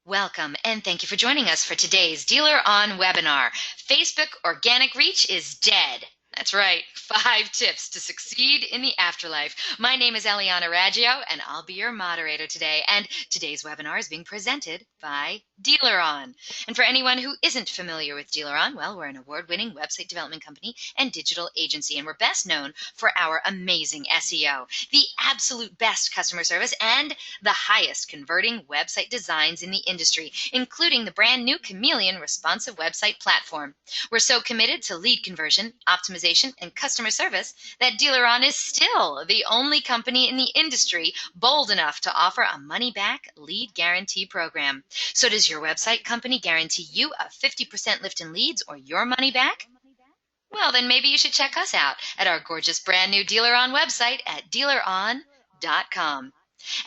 Welcome, and thank you for joining us for today's DealerOn webinar. Facebook organic reach is dead. That's right, 5 tips to succeed in the afterlife. My name is Eliana Raggio, and I'll be your moderator today. And today's webinar is being presented by DealerOn. And for anyone who isn't familiar with DealerOn, well, we're an award-winning website development company and digital agency, and we're best known for our amazing SEO, the absolute best customer service, and the highest converting website designs in the industry, including the brand new Chameleon responsive website platform. We're so committed to lead conversion, optimization, and customer service that DealerOn is still the only company in the industry bold enough to offer a money-back lead guarantee program. So does your website company guarantee you a 50% lift in leads or your money back? Well, then maybe you should check us out at our gorgeous brand new DealerOn website at DealerOn.com.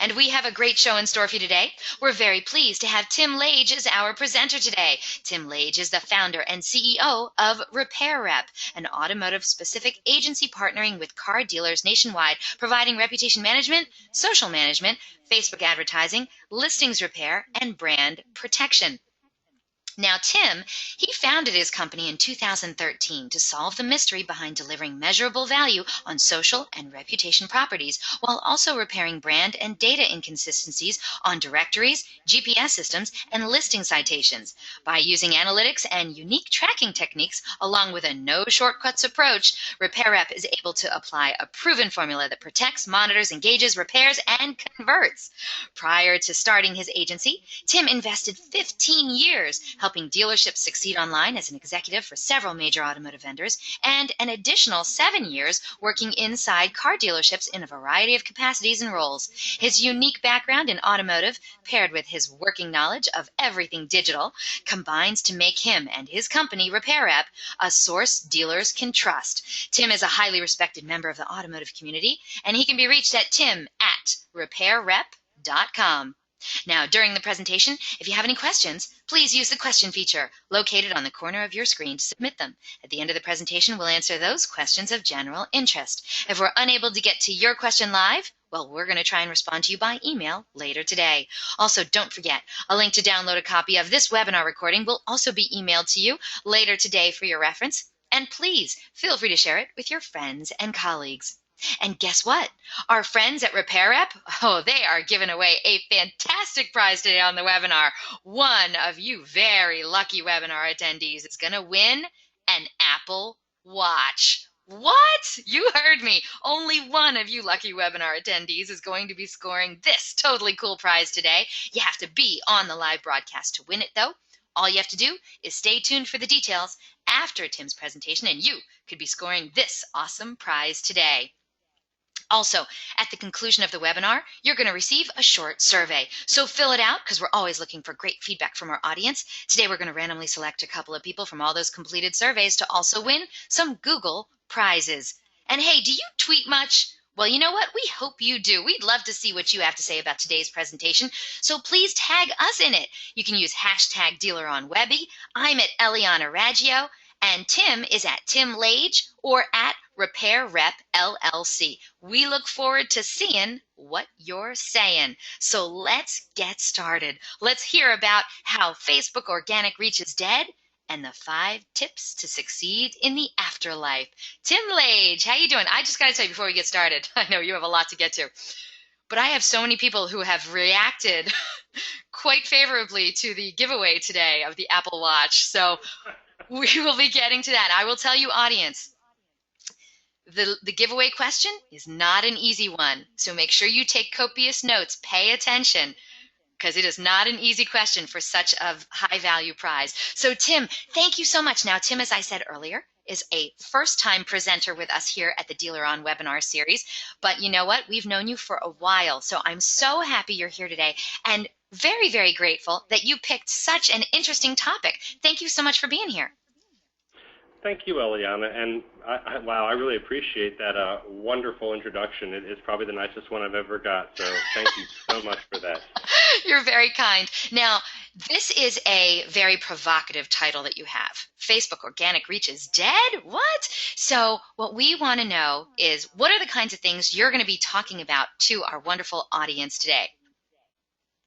And we have a great show in store for you today. We're very pleased to have Tim Lage as our presenter today. Tim Lage is the founder and CEO of Repair Rep, an automotive-specific agency partnering with car dealers nationwide, providing reputation management, social management, Facebook advertising, listings repair, and brand protection. Now, Tim, he founded his company in 2013 to solve the mystery behind delivering measurable value on social and reputation properties while also repairing brand and data inconsistencies on directories, GPS systems, and listing citations. By using analytics and unique tracking techniques along with a no-shortcuts approach, Repair Rep is able to apply a proven formula that protects, monitors, engages, repairs, and converts. Prior to starting his agency, Tim invested 15 years helping dealerships succeed online as an executive for several major automotive vendors, and an additional 7 years working inside car dealerships in a variety of capacities and roles. His unique background in automotive, paired with his working knowledge of everything digital, combines to make him and his company, Repair Rep, a source dealers can trust. Tim is a highly respected member of the automotive community, and he can be reached at tim@repairrep.com. Now, during the presentation, if you have any questions, please use the question feature located on the corner of your screen to submit them. At the end of the presentation, we'll answer those questions of general interest. If we're unable to get to your question live, well, we're going to try and respond to you by email later today. Also, don't forget, a link to download a copy of this webinar recording will also be emailed to you later today for your reference. And please feel free to share it with your friends and colleagues. And guess what? Our friends at Repair Rep, they are giving away a fantastic prize today on the webinar. One of you very lucky webinar attendees is going to win an Apple Watch. What? You heard me. Only one of you lucky webinar attendees is going to be scoring this totally cool prize today. You have to be on the live broadcast to win it, though. All you have to do is stay tuned for the details after Tim's presentation, and you could be scoring this awesome prize today. Also, at the conclusion of the webinar, you're going to receive a short survey. So fill it out because we're always looking for great feedback from our audience. Today, we're going to randomly select a couple of people from all those completed surveys to also win some Google prizes. And hey, do you tweet much? Well, you know what? We hope you do. We'd love to see what you have to say about today's presentation, so please tag us in it. You can use hashtag DealerOnWebby. I'm at Eliana Raggio, and Tim is at Tim Lage or at Repair Rep LLC. We look forward to seeing what you're saying. So let's get started. Let's hear about how Facebook organic reach is dead and the 5 tips to succeed in the afterlife. Tim Lage, how you doing? I just got to tell you before we get started, I know you have a lot to get to, but I have so many people who have reacted quite favorably to the giveaway today of the Apple Watch. So we will be getting to that. I will tell you, audience, the giveaway question is not an easy one, so make sure you take copious notes, pay attention, because it is not an easy question for such a high-value prize. So Tim, thank you so much. Now, Tim, as I said earlier, is a first-time presenter with us here at the DealerOn webinar series, but you know what? We've known you for a while, so I'm so happy you're here today and very, very grateful that you picked such an interesting topic. Thank you so much for being here. Thank you, Eliana, and wow, I really appreciate that wonderful introduction. It's probably the nicest one I've ever got, so thank you so much for that. You're very kind. Now, this is a very provocative title that you have. Facebook organic reach is dead? What? So what we want to know is, what are the kinds of things you're going to be talking about to our wonderful audience today?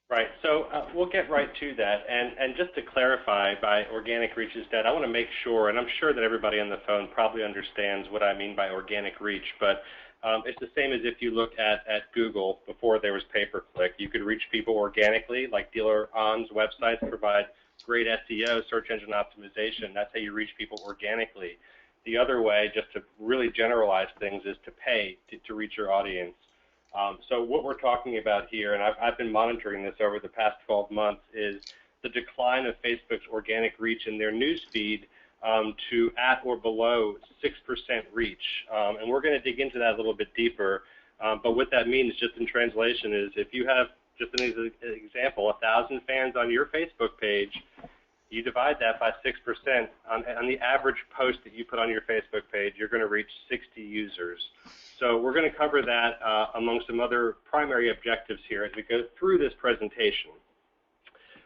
Right. So we'll get right to that. And just to clarify, by organic reach is dead, I want to make sure, and I'm sure that everybody on the phone probably understands what I mean by organic reach, but it's the same as if you look at Google before there was pay-per-click. You could reach people organically, like DealerOn's websites provide great SEO, search engine optimization. That's how you reach people organically. The other way, just to really generalize things, is to pay to reach your audience. So what we're talking about here, and I've been monitoring this over the past 12 months, is the decline of Facebook's organic reach in their news feed to at or below 6% reach. And we're going to dig into that a little bit deeper. But what that means, just in translation, is if you have, just an example, 1,000 fans on your Facebook page, you divide that by 6%. On the average post that you put on your Facebook page, you're going to reach 60 users. So we're going to cover that among some other primary objectives here as we go through this presentation.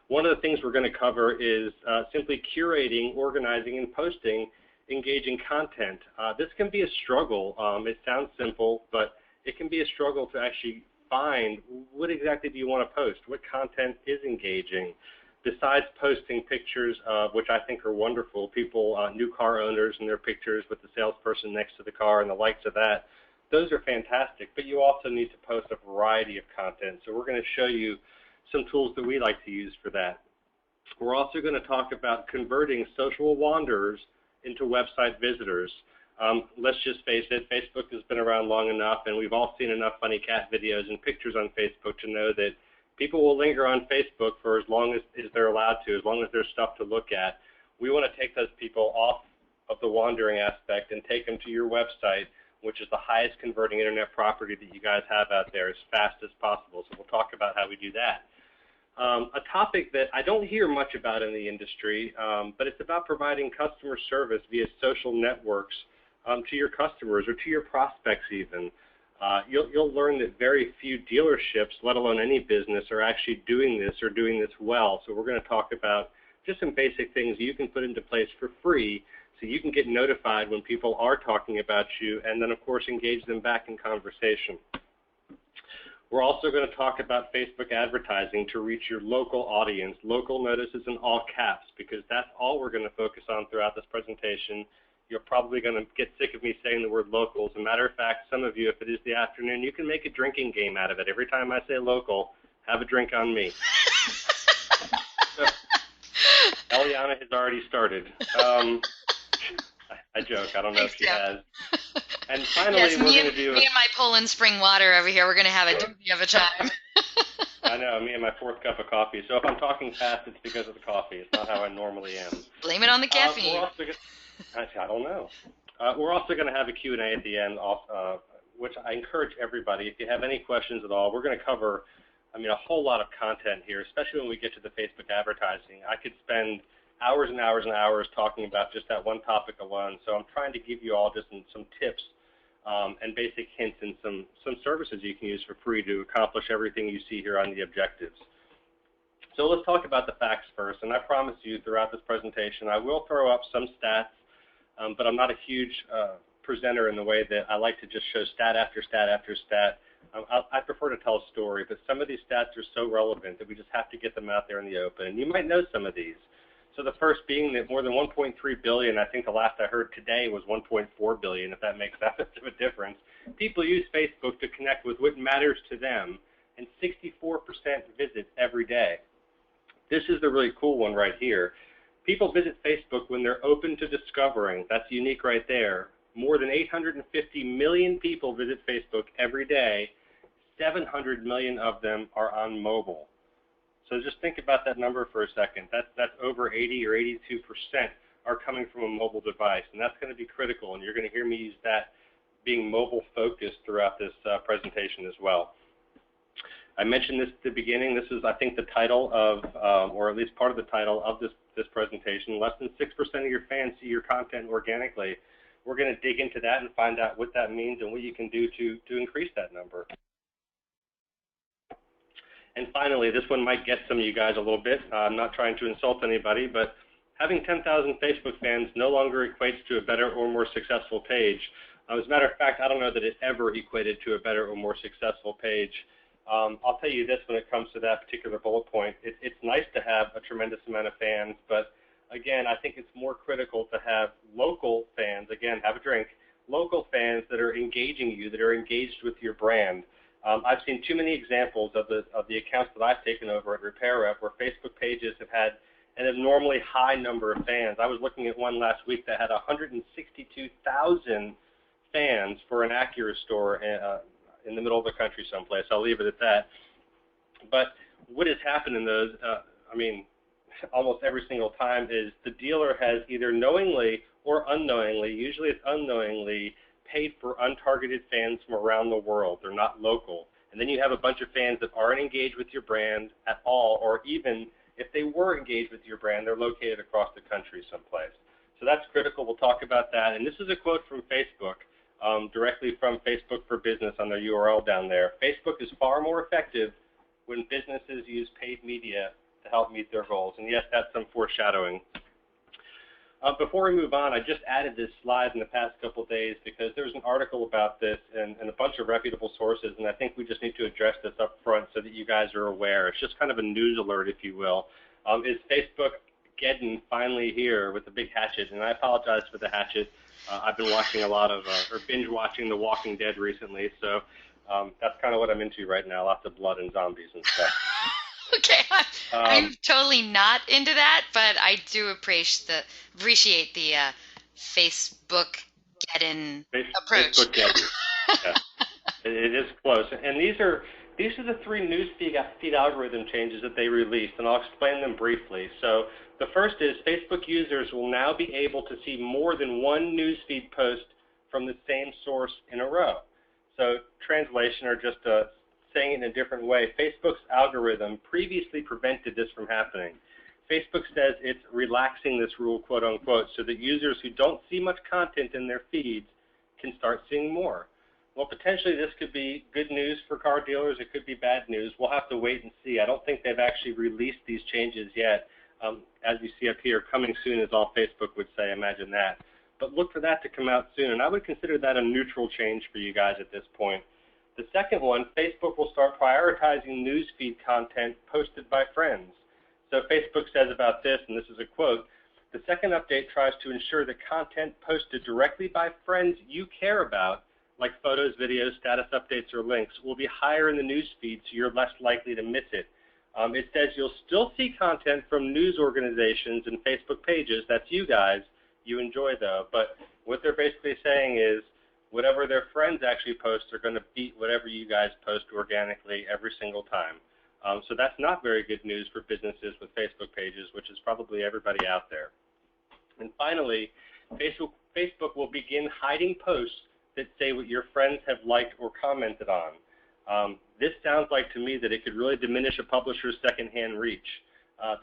One of the things we're going to cover is simply curating, organizing, and posting engaging content. This can be a struggle. It sounds simple, but it can be a struggle to actually find what exactly do you want to post, what content is engaging. Besides posting pictures, which I think are wonderful, people, new car owners and their pictures with the salesperson next to the car and the likes of that, those are fantastic, but you also need to post a variety of content. So we're going to show you some tools that we like to use for that. We're also going to talk about converting social wanderers into website visitors. Let's just face it, Facebook has been around long enough, and we've all seen enough funny cat videos and pictures on Facebook to know that people will linger on Facebook for as long as they're allowed to, as long as there's stuff to look at. We want to take those people off of the wandering aspect and take them to your website, which is the highest converting internet property that you guys have out there, as fast as possible. So we'll talk about how we do that. A topic that I don't hear much about in the industry, but it's about providing customer service via social networks to your customers or to your prospects even. You'll learn that very few dealerships, let alone any business, are actually doing this or doing this well. So we're going to talk about just some basic things you can put into place for free so you can get notified when people are talking about you, and then, of course, engage them back in conversation. We're also going to talk about Facebook advertising to reach your local audience. Local notices in all caps, because that's all we're going to focus on throughout this presentation. You're probably going to get sick of me saying the word local. As a matter of fact, some of you, if it is the afternoon, you can make a drinking game out of it. Every time I say local, have a drink on me. So, Eliana has already started. I joke. I don't know if she has. And finally, yes, we're going to do me and my Poland spring water over here. We're going to have a doozy of a time. I know, me and my fourth cup of coffee. So if I'm talking fast, it's because of the coffee. It's not how I normally am. Blame it on the caffeine. I don't know. We're also going to have a Q&A at the end, which I encourage everybody. If you have any questions at all, we're going to cover, a whole lot of content here, especially when we get to the Facebook advertising. I could spend hours and hours and hours talking about just that one topic alone. So I'm trying to give you all just some tips and basic hints and some services you can use for free to accomplish everything you see here on the objectives. So let's talk about the facts first. And I promise you throughout this presentation, I will throw up some stats, but I'm not a huge presenter in the way that I like to just show stat after stat after stat. I prefer to tell a story, but some of these stats are so relevant that we just have to get them out there in the open. And you might know some of these. So the first being that more than 1.3 billion, I think the last I heard today was 1.4 billion, if that makes that much of a difference. People use Facebook to connect with what matters to them, and 64% visit every day. This is the really cool one right here. People visit Facebook when they're open to discovering. That's unique right there. More than 850 million people visit Facebook every day. 700 million of them are on mobile. So just think about that number for a second. That's over 80 or 82% are coming from a mobile device, and that's going to be critical, and you're going to hear me use that being mobile-focused throughout this presentation as well. I mentioned this at the beginning. This is, I think, the title of, or at least part of the title of this presentation. Less than 6% of your fans see your content organically. We're going to dig into that and find out what that means and what you can do to increase that number. And finally, this one might get some of you guys a little bit. I'm not trying to insult anybody, but having 10,000 Facebook fans no longer equates to a better or more successful page. As a matter of fact, I don't know that it ever equated to a better or more successful page. I'll tell you this when it comes to that particular bullet point. It's nice to have a tremendous amount of fans, but again, I think it's more critical to have local fans, again, have a drink, local fans that are engaging you, that are engaged with your brand. I've seen too many examples of the accounts that I've taken over at Repair Rep where Facebook pages have had an abnormally high number of fans. I was looking at one last week that had 162,000 fans for an Acura store in the middle of the country someplace. I'll leave it at that. But what has happened in those, almost every single time is the dealer has either knowingly or unknowingly, usually it's unknowingly, paid for untargeted fans from around the world. They're not local. And then you have a bunch of fans that aren't engaged with your brand at all, or even if they were engaged with your brand, they're located across the country someplace. So that's critical. We'll talk about that. And this is a quote from Facebook, directly from Facebook for Business on their URL down there. Facebook is far more effective when businesses use paid media to help meet their goals. And yes, that's some foreshadowing. Before we move on, I just added this slide in the past couple of days because there's an article about this and a bunch of reputable sources, and I think we just need to address this up front so that you guys are aware. It's just kind of a news alert, if you will. Is Facebook Geddon finally here with the big hatchet? And I apologize for the hatchet. I've been watching a lot of, or binge watching The Walking Dead recently, so that's kind of what I'm into right now, lots of blood and zombies and stuff. Okay, I'm totally not into that, but I do appreciate the Facebook Geddon approach. Facebook Geddon. Yeah. It is close, and these are the three news feed algorithm changes that they released, and I'll explain them briefly. So the first is Facebook users will now be able to see more than one newsfeed post from the same source in a row. So translation, or just saying it in a different way, Facebook's algorithm previously prevented this from happening. Facebook says it's relaxing this rule, quote unquote, so that users who don't see much content in their feeds can start seeing more. Well, potentially this could be good news for car dealers. It could be bad news. We'll have to wait and see. I don't think they've actually released these changes yet. As you see up here, coming soon is all Facebook would say. Imagine that. But look for that to come out soon, and I would consider that a neutral change for you guys at this point. The second one, Facebook will start prioritizing newsfeed content posted by friends. So Facebook says about this, and this is a quote, the second update tries to ensure that content posted directly by friends you care about, like photos, videos, status updates, or links, will be higher in the newsfeed, so you're less likely to miss it. It says you'll still see content from news organizations and Facebook pages, that's you guys, you enjoy though, but what they're basically saying is whatever their friends actually post are going to beat whatever you guys post organically every single time. So that's not very good news for businesses with Facebook pages, which is probably everybody out there. And finally, Facebook will begin hiding posts that say what your friends have liked or commented on. This sounds like to me that it could really diminish a publisher's secondhand reach.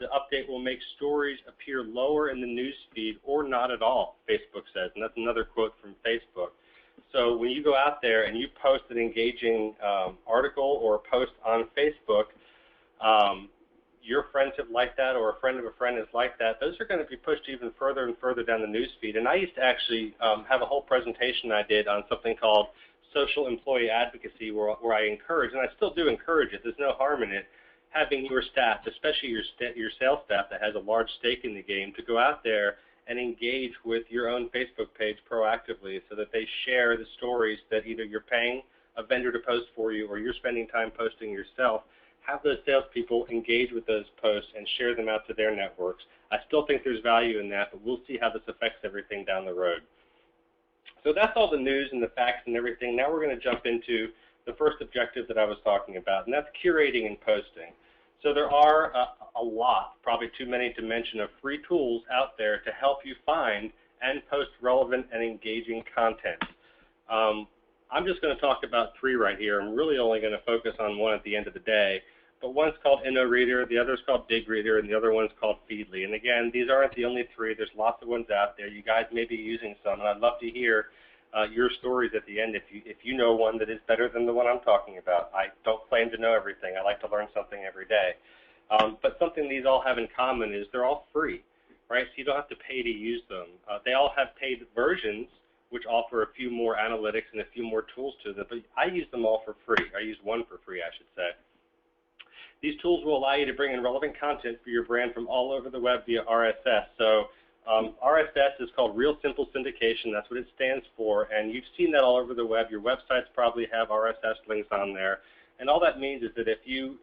The update will make stories appear lower in the news feed or not at all, Facebook says, and that's another quote from Facebook. So when you go out there and you post an engaging article or a post on Facebook, your friends have liked that or a friend of a friend has liked that, those are going to be pushed even further and further down the news feed. And I used to actually have a whole presentation I did on something called social employee advocacy where I encourage, and I still do encourage it, there's no harm in it, having your staff, especially your sales staff that has a large stake in the game, to go out there and engage with your own Facebook page proactively so that they share the stories that either you're paying a vendor to post for you or you're spending time posting yourself. Have those salespeople engage with those posts and share them out to their networks. I still think there's value in that, but we'll see how this affects everything down the road. So that's all the news and the facts and everything. Now we're going to jump into the first objective that I was talking about, and that's curating and posting. So there are a lot, probably too many to mention, of free tools out there to help you find and post relevant and engaging content. I'm just going to talk about three right here. I'm really only going to focus on one at the end of the day. But one's called InnoReader, the other's called DigReader, and the other one's called Feedly. And again, these aren't the only three. There's lots of ones out there. You guys may be using some, and I'd love to hear your stories at the end if you know one that is better than the one I'm talking about. I don't claim to know everything. I like to learn something every day. But something these all have in common is they're all free, right? So you don't have to pay to use them. They all have paid versions which offer a few more analytics and a few more tools to them. But I use them all for free. I use one for free, I should say. These tools will allow you to bring in relevant content for your brand from all over the web via RSS. So RSS is called Real Simple Syndication. That's what it stands for. And you've seen that all over the web. Your websites probably have RSS links on there. And all that means is that if you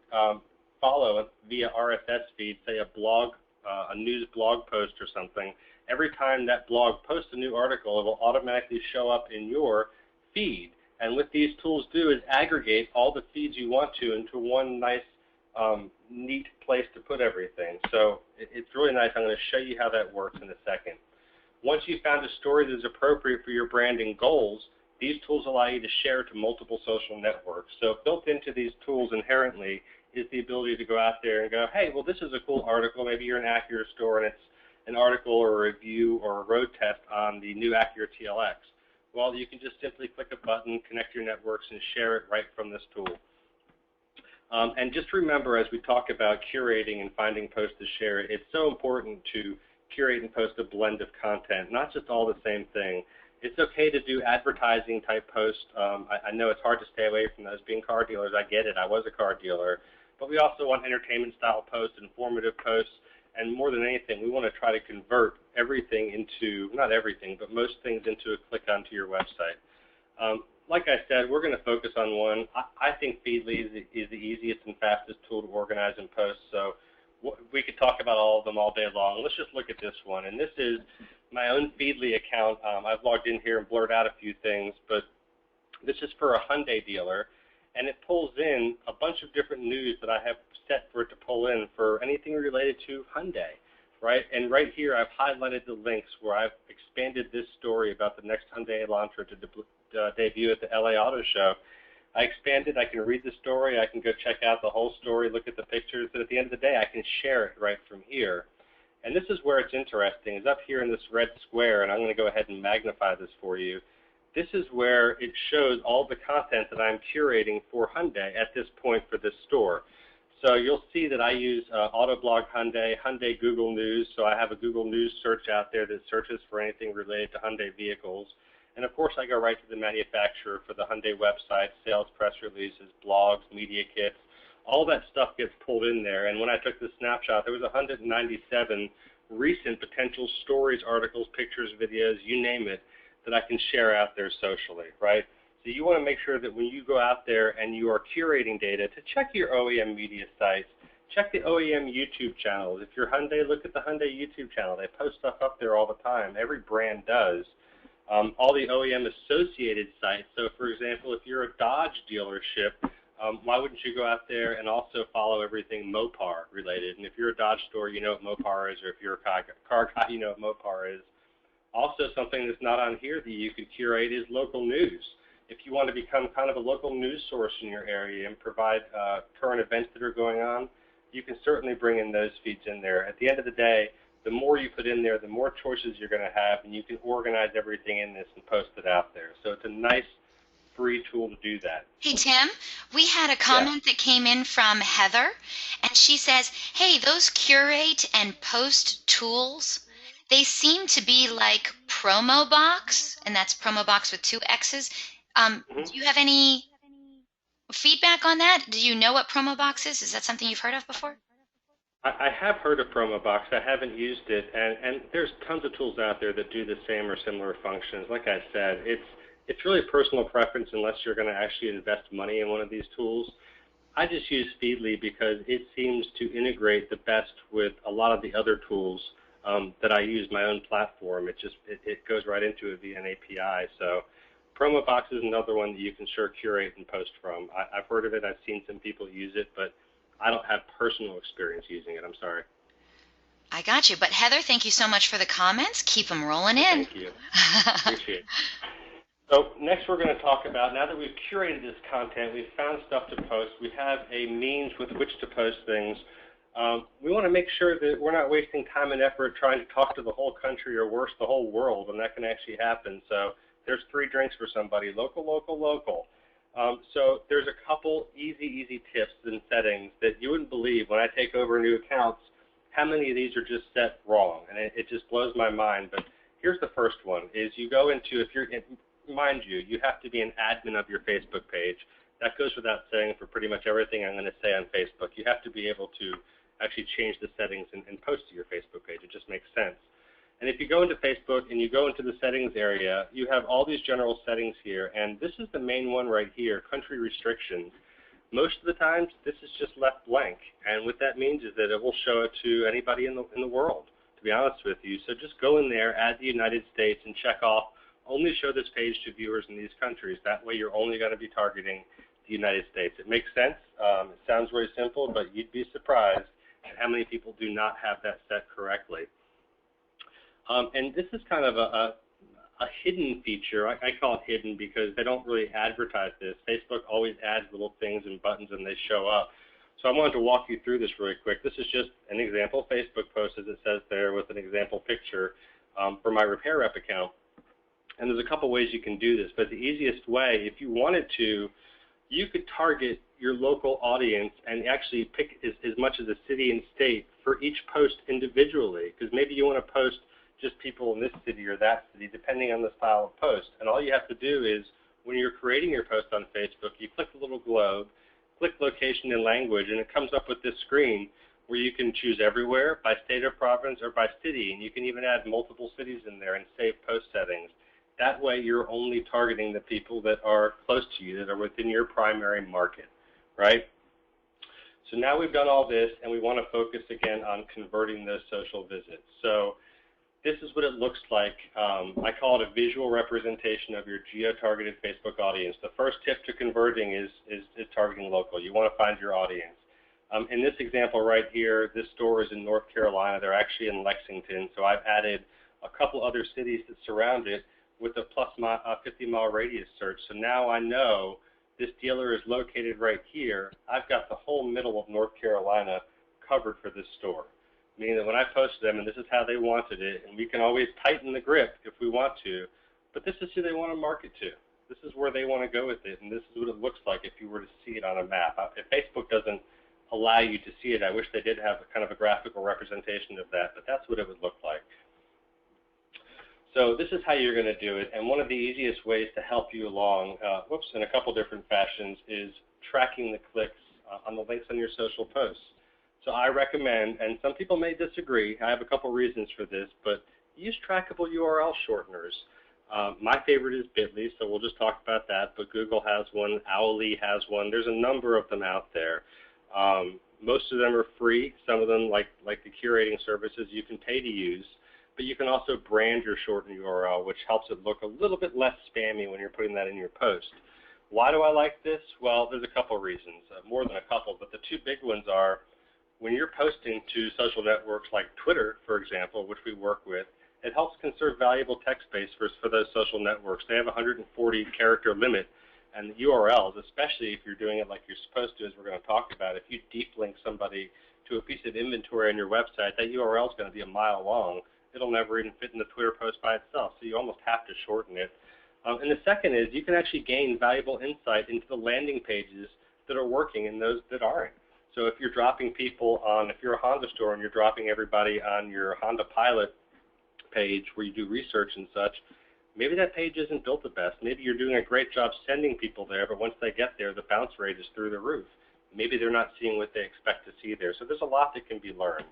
follow via RSS feed, say a news blog post or something, every time that blog posts a new article, it will automatically show up in your feed. And what these tools do is aggregate all the feeds you want to into one nice, neat place to put everything. So it's really nice. I'm going to show you how that works in a second. Once you've found a story that is appropriate for your branding goals, these tools allow you to share to multiple social networks. So built into these tools inherently is the ability to go out there and go, hey, well, this is a cool article. Maybe you're an Acura store and it's an article or a review or a road test on the new Acura TLX. Well, you can just simply click a button, connect your networks, and share it right from this tool. And just remember, as we talk about curating and finding posts to share, it's so important to curate and post a blend of content, not just all the same thing. It's okay to do advertising type posts. I know it's hard to stay away from those. Being car dealers, I get it. I was a car dealer. But we also want entertainment style posts, informative posts, and more than anything, we want to try to convert everything into, not everything, but most things into a click onto your website. Like I said, we're going to focus on one. I think Feedly is the easiest and fastest tool to organize and post. So we could talk about all of them all day long. Let's just look at this one. And this is my own Feedly account. I've logged in here and blurred out a few things, but this is for a Hyundai dealer. And it pulls in a bunch of different news that I have set for it to pull in for anything related to Hyundai, right? And right here, I've highlighted the links where I've expanded this story about the next Hyundai Elantra to debut at the LA Auto Show. I expanded. I can read the story. I can go check out the whole story, look at the pictures, and at the end of the day, I can share it right from here. And this is where it's interesting. It's up here in this red square, and I'm going to go ahead and magnify this for you. This is where it shows all the content that I'm curating for Hyundai at this point for this store. So you'll see that I use Autoblog Hyundai, Hyundai Google News. So I have a Google News search out there that searches for anything related to Hyundai vehicles. And of course, I go right to the manufacturer for the Hyundai website, sales press releases, blogs, media kits. All that stuff gets pulled in there. And when I took the snapshot, there was 197 recent potential stories, articles, pictures, videos, you name it, that I can share out there socially, right? So you want to make sure that when you go out there and you are curating data, to check your OEM media sites, check the OEM YouTube channels. If you're Hyundai, look at the Hyundai YouTube channel. They post stuff up there all the time. Every brand does. All the OEM associated sites. So, for example, if you're a Dodge dealership, why wouldn't you go out there and also follow everything Mopar related? And if you're a Dodge store, you know what Mopar is, or if you're a car guy, you know what Mopar is. Also, something that's not on here that you could curate is local news. If you want to become kind of a local news source in your area and provide current events that are going on, you can certainly bring in those feeds in there. At the end of the day, the more you put in there, the more choices you're going to have, and you can organize everything in this and post it out there. So it's a nice free tool to do that. Hey, Tim, we had a comment that came in from Heather, and she says, hey, those curate and post tools, they seem to be like Promo Box, and that's Promo Box with 2 X's. Do you have any feedback on that? Do you know what Promo Box is? Is that something you've heard of before? I have heard of Promo Box. I haven't used it, and there's tons of tools out there that do the same or similar functions. Like I said, it's really personal preference unless you're going to actually invest money in one of these tools. I just use Feedly because it seems to integrate the best with a lot of the other tools that I use my own platform. It goes right into it via an API. So Promo Box is another one that you can sure curate and post from. I've heard of it. I've seen some people use it, but I don't have personal experience using it. I'm sorry. I got you. But Heather, thank you so much for the comments. Keep them rolling in. Thank you. Appreciate it. So next we're going to talk about, now that we've curated this content, we've found stuff to post, we have a means with which to post things. We want to make sure that we're not wasting time and effort trying to talk to the whole country or worse, the whole world, and that can actually happen. So there's 3 drinks for somebody, local, local, local. So there's a couple easy tips and settings that you wouldn't believe when I take over new accounts, how many of these are just set wrong. And it just blows my mind. But here's the first one, is you go into, if you're, mind you, you have to be an admin of your Facebook page. That goes without saying for pretty much everything I'm going to say on Facebook. You have to be able to actually change the settings and post to your Facebook page. It just makes sense. And if you go into Facebook and you go into the settings area, you have all these general settings here, and this is the main one right here, country restrictions. Most of the times, this is just left blank, and what that means is that it will show it to anybody in the world, to be honest with you. So just go in there, add the United States, and check off, only show this page to viewers in these countries. That way you're only going to be targeting the United States. It makes sense. It sounds very simple, but you'd be surprised at how many people do not have that set correctly. And this is kind of a hidden feature. I call it hidden because they don't really advertise this. Facebook always adds little things and buttons and they show up. So I wanted to walk you through this really quick. This is just an example Facebook post, as it says there, with an example picture for my Repair Rep account. And there's a couple ways you can do this, but the easiest way, if you wanted to, you could target your local audience and actually pick as much as a city and state for each post individually, because maybe you want to post just people in this city or that city, depending on the style of post. And all you have to do is, when you're creating your post on Facebook, you click the little globe, click location and language, and it comes up with this screen where you can choose everywhere, by state or province, or by city, and you can even add multiple cities in there and save post settings. That way you're only targeting the people that are close to you, that are within your primary market, right? So now we've done all this, and we want to focus again on converting those social visits. So this is what it looks like. I call it a visual representation of your geo-targeted Facebook audience. The first tip to converting is targeting local. You want to find your audience. In this example right here, this store is in North Carolina. They're actually in Lexington, so I've added a couple other cities that surround it with a plus 50-mile radius search. So now I know this dealer is located right here. I've got the whole middle of North Carolina covered for this store, meaning that when I post them, and this is how they wanted it, and we can always tighten the grip if we want to, but this is who they want to market to. This is where they want to go with it, and this is what it looks like if you were to see it on a map. If Facebook doesn't allow you to see it, I wish they did have a kind of a graphical representation of that, but that's what it would look like. So this is how you're going to do it, and one of the easiest ways to help you along, in a couple different fashions, is tracking the clicks on the links on your social posts. So I recommend, and some people may disagree, I have a couple reasons for this, but use trackable URL shorteners. My favorite is Bitly, so we'll just talk about that, but Google has one, Owly has one. There's a number of them out there. Most of them are free. Some of them, like the curating services, you can pay to use. But you can also brand your shortened URL, which helps it look a little bit less spammy when you're putting that in your post. Why do I like this? Well, there's a couple reasons, more than a couple, but the two big ones are when you're posting to social networks like Twitter, for example, which we work with, it helps conserve valuable text space for those social networks. They have a 140-character limit, and the URLs, especially if you're doing it like you're supposed to, as we're going to talk about, if you deep link somebody to a piece of inventory on your website, that URL is going to be a mile long. It'll never even fit in the Twitter post by itself, so you almost have to shorten it. And the second is you can actually gain valuable insight into the landing pages that are working and those that aren't. So if you're dropping people on, if you're a Honda store and you're dropping everybody on your Honda Pilot page where you do research and such, maybe that page isn't built the best. Maybe you're doing a great job sending people there, but once they get there, the bounce rate is through the roof. Maybe they're not seeing what they expect to see there. So there's a lot that can be learned.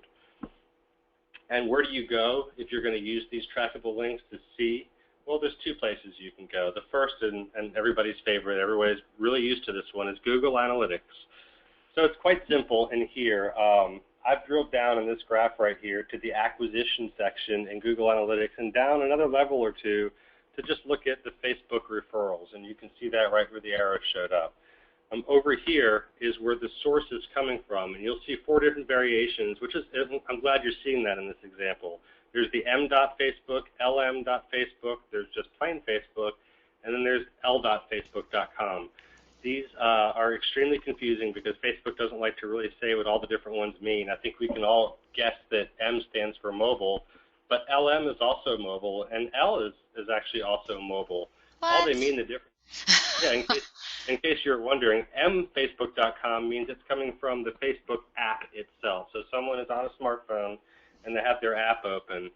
And where do you go if you're going to use these trackable links to see? Well, there's two places you can go. The first, and everybody's favorite, everybody's really used to this one, is Google Analytics. So it's quite simple in here. I've drilled down in this graph right here to the acquisition section in Google Analytics and down another level or two to just look at the Facebook referrals. And you can see that right where the arrow showed up. Over here is where the source is coming from, and you'll see 4 different variations, which is, I'm glad you're seeing that in this example. There's the m.facebook, lm.facebook, there's just plain Facebook, and then there's l.facebook.com. These are extremely confusing because Facebook doesn't like to really say what all the different ones mean. I think we can all guess that M stands for mobile, but LM is also mobile, and L is actually also mobile. What? All they mean the difference. Yeah, in case you're wondering, mfacebook.com means it's coming from the Facebook app itself. So someone is on a smartphone and they have their app open.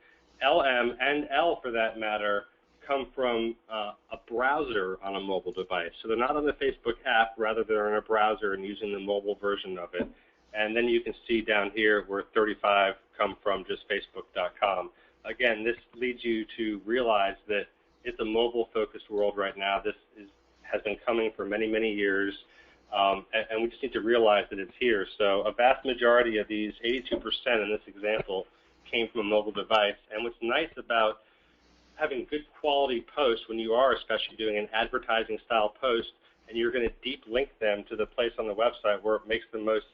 LM and L for that matter come from a browser on a mobile device. So they're not on the Facebook app, rather they're in a browser and using the mobile version of it. And then you can see down here where 35 come from just Facebook.com. Again, this leads you to realize that it's a mobile-focused world right now. Has been coming for many, many years, and we just need to realize that it's here. So a vast majority of these, 82% in this example, came from a mobile device. And what's nice about having good quality posts when you are especially doing an advertising style post and you're going to deep link them to the place on the website where it makes the most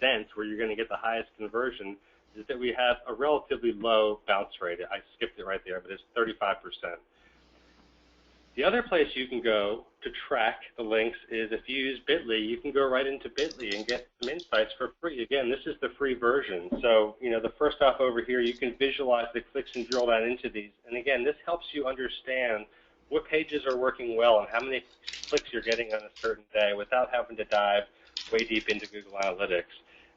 sense, where you're going to get the highest conversion, is that we have a relatively low bounce rate. I skipped it right there, but it's 35%. The other place you can go to track the links is if you use Bitly, you can go right into Bitly and get some insights for free. Again, this is the free version. So, the first off over here, you can visualize the clicks and drill down into these. And again, this helps you understand what pages are working well and how many clicks you're getting on a certain day without having to dive way deep into Google Analytics.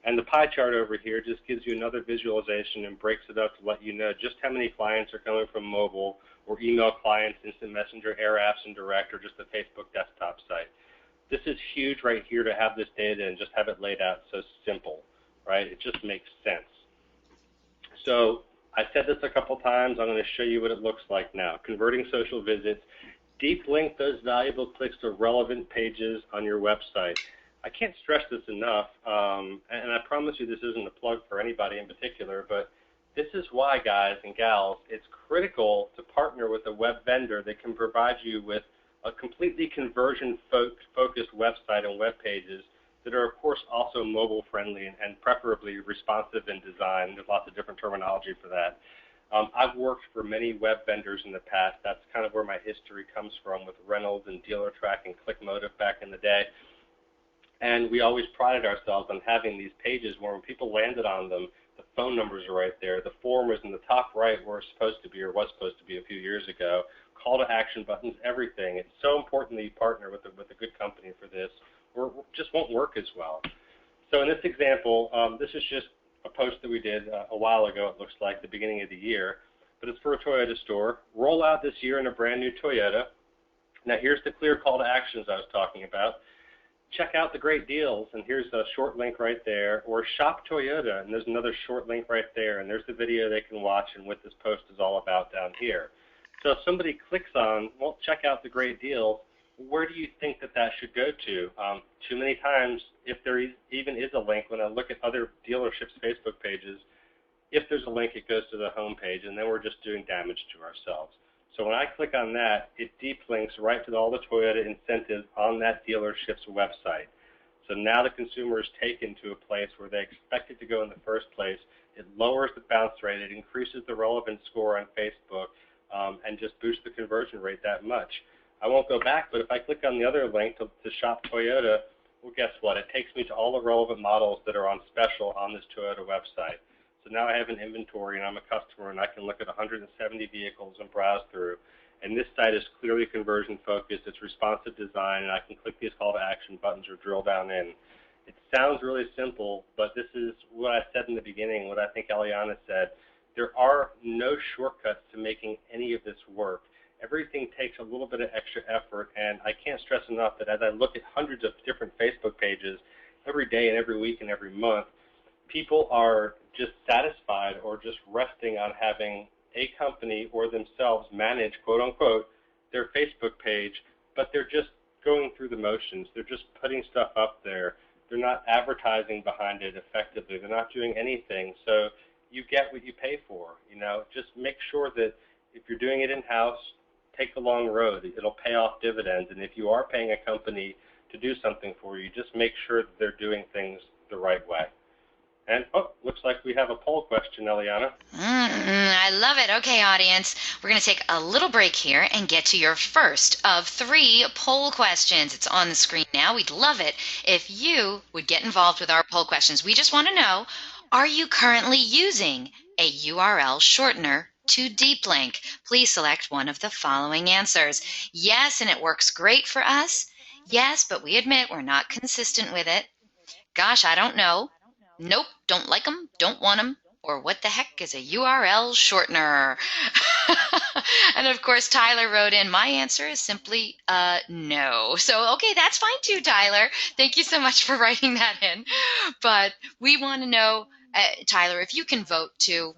And the pie chart over here just gives you another visualization and breaks it up to let you know just how many clients are coming from mobile or email clients, instant messenger, air apps, and direct, or just the Facebook desktop site. This is huge right here to have this data and just have it laid out so simple, right? It just makes sense. So I said this a couple times. I'm going to show you what it looks like now. Converting social visits. Deep link those valuable clicks to relevant pages on your website. I can't stress this enough, and I promise you this isn't a plug for anybody in particular, but this is why, guys and gals, it's critical to partner with a web vendor that can provide you with a completely conversion-focused website and web pages that are, of course, also mobile-friendly and preferably responsive in design. There's lots of different terminology for that. I've worked for many web vendors in the past. That's kind of where my history comes from with Reynolds and DealerTrack and ClickMotive back in the day. And we always prided ourselves on having these pages where when people landed on them, the phone numbers are right there. The form is in the top right where it's supposed to be or was supposed to be a few years ago. Call to action buttons, everything. It's so important that you partner with a good company for this, or it just won't work as well. So in this example, this is just a post that we did a while ago, it looks like, the beginning of the year. But it's for a Toyota store. Roll out this year in a brand new Toyota. Now here's the clear call to actions I was talking about. Check out the great deals, and here's a short link right there, or shop Toyota, and there's another short link right there, and there's the video they can watch and what this post is all about down here. So if somebody clicks on, well, check out the great deals, where do you think that should go to? Too many times, if there even is a link, when I look at other dealerships' Facebook pages, if there's a link, it goes to the home page, and then we're just doing damage to ourselves. So when I click on that, it deep links right to all the Toyota incentives on that dealership's website. So now the consumer is taken to a place where they expected to go in the first place. It lowers the bounce rate. It increases the relevance score on Facebook and just boosts the conversion rate that much. I won't go back, but if I click on the other link to shop Toyota, well, guess what? It takes me to all the relevant models that are on special on this Toyota website. So now I have an inventory and I'm a customer and I can look at 170 vehicles and browse through. And this site is clearly conversion focused, it's responsive design, and I can click these call to action buttons or drill down in. It sounds really simple, but this is what I said in the beginning, what I think Eliana said. There are no shortcuts to making any of this work. Everything takes a little bit of extra effort, and I can't stress enough that as I look at hundreds of different Facebook pages every day and every week and every month, people are just satisfied or just resting on having a company or themselves manage, quote unquote, their Facebook page, but they're just going through the motions. They're just putting stuff up there. They're not advertising behind it effectively. They're not doing anything. So you get what you pay for. Just make sure that if you're doing it in-house, take the long road. It'll pay off dividends. And if you are paying a company to do something for you, just make sure that they're doing things the right way. And, looks like we have a poll question, Eliana. I love it. Okay, audience, we're going to take a little break here and get to your first of 3 poll questions. It's on the screen now. We'd love it if you would get involved with our poll questions. We just want to know, are you currently using a URL shortener to deep link? Please select one of the following answers. Yes, and it works great for us. Yes, but we admit we're not consistent with it. Gosh, I don't know. Nope, don't like them, don't want them. Or what the heck is a URL shortener? And of course, Tyler wrote in, my answer is simply no. So, okay, that's fine too, Tyler. Thank you so much for writing that in. But we want to know, Tyler, if you can vote to,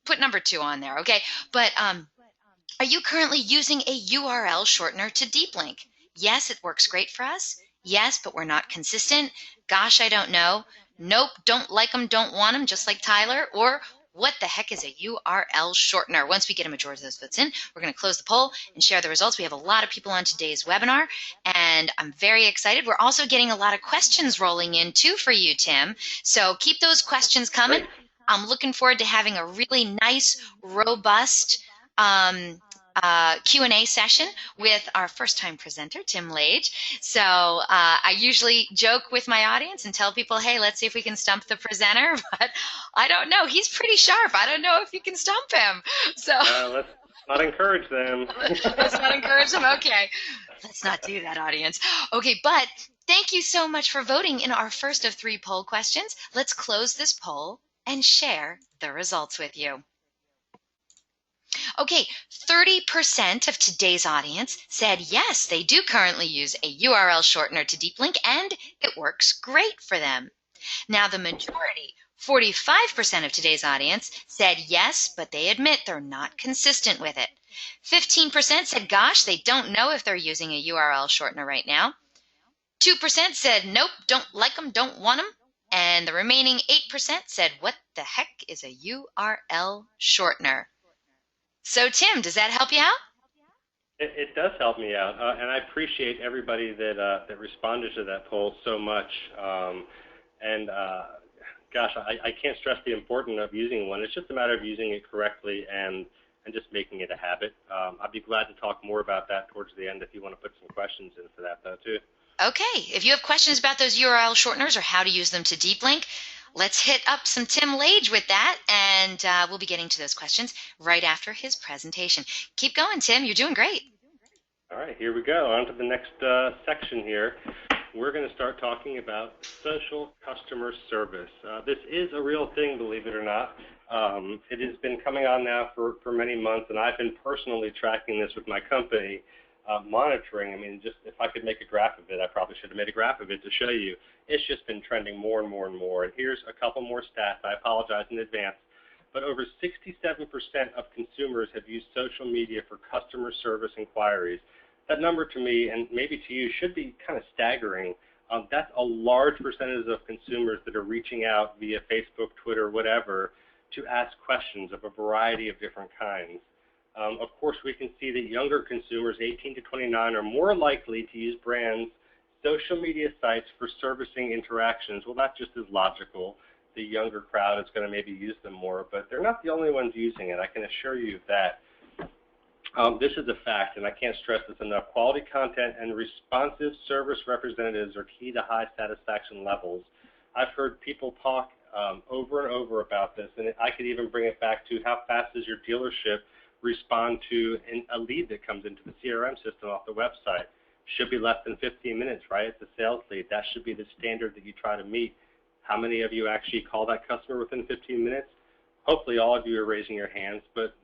put number 2 on there, okay? But are you currently using a URL shortener to deep link? Yes, it works great for us. Yes, but we're not consistent. Gosh, I don't know. Nope, don't like them, don't want them, just like Tyler. Or what the heck is a URL shortener? Once we get a majority of those votes in, we're going to close the poll and share the results. We have a lot of people on today's webinar, and I'm very excited. We're also getting a lot of questions rolling in, too, for you, Tim. So keep those questions coming. Great. I'm looking forward to having a really nice, robust Q&A session with our first-time presenter, Tim Lage. So I usually joke with my audience and tell people, hey, let's see if we can stump the presenter, but I don't know. He's pretty sharp. I don't know if you can stump him. So Let's not encourage them. Let's not encourage them? Okay. Let's not do that, audience. Okay, but thank you so much for voting in our first of 3 poll questions. Let's close this poll and share the results with you. Okay, 30% of today's audience said yes, they do currently use a URL shortener to deep link, and it works great for them. Now, the majority, 45% of today's audience, said yes, but they admit they're not consistent with it. 15% said, gosh, they don't know if they're using a URL shortener right now. 2% said, nope, don't like them, don't want them. And the remaining 8% said, what the heck is a URL shortener? So, Tim, does that help you out? It does help me out, and I appreciate everybody that responded to that poll so much. Gosh, I can't stress the importance of using one. It's just a matter of using it correctly and just making it a habit. I'd be glad to talk more about that towards the end if you want to put some questions in for that, though, too. Okay. If you have questions about those URL shorteners or how to use them to deep link, let's hit up some Tim Lage with that, and we'll be getting to those questions right after his presentation. Keep going, Tim. You're doing great. All right, here we go. On to the next section here. We're going to start talking about social customer service. This is a real thing, believe it or not. It has been coming on now for many months, and I've been personally tracking this with my company, monitoring. I mean, just if I could make a graph of it, I probably should have made a graph of it to show you. It's just been trending more and more and more. And here's a couple more stats. I apologize in advance. But over 67% of consumers have used social media for customer service inquiries. That number to me, and maybe to you, should be kind of staggering. That's a large percentage of consumers that are reaching out via Facebook, Twitter, whatever, to ask questions of a variety of different kinds. Of course, we can see that younger consumers, 18 to 29, are more likely to use brands' social media sites for servicing interactions. Well, that just is logical. The younger crowd is going to maybe use them more, but they're not the only ones using it. I can assure you of that. This is a fact, and I can't stress this enough. Quality content and responsive service representatives are key to high satisfaction levels. I've heard people talk over and over about this, and I could even bring it back to how fast does your dealership respond to a lead that comes into the CRM system off the website. Should be less than 15 minutes, right? It's a sales lead. That should be the standard that you try to meet. How many of you actually call that customer within 15 minutes? Hopefully all of you are raising your hands, but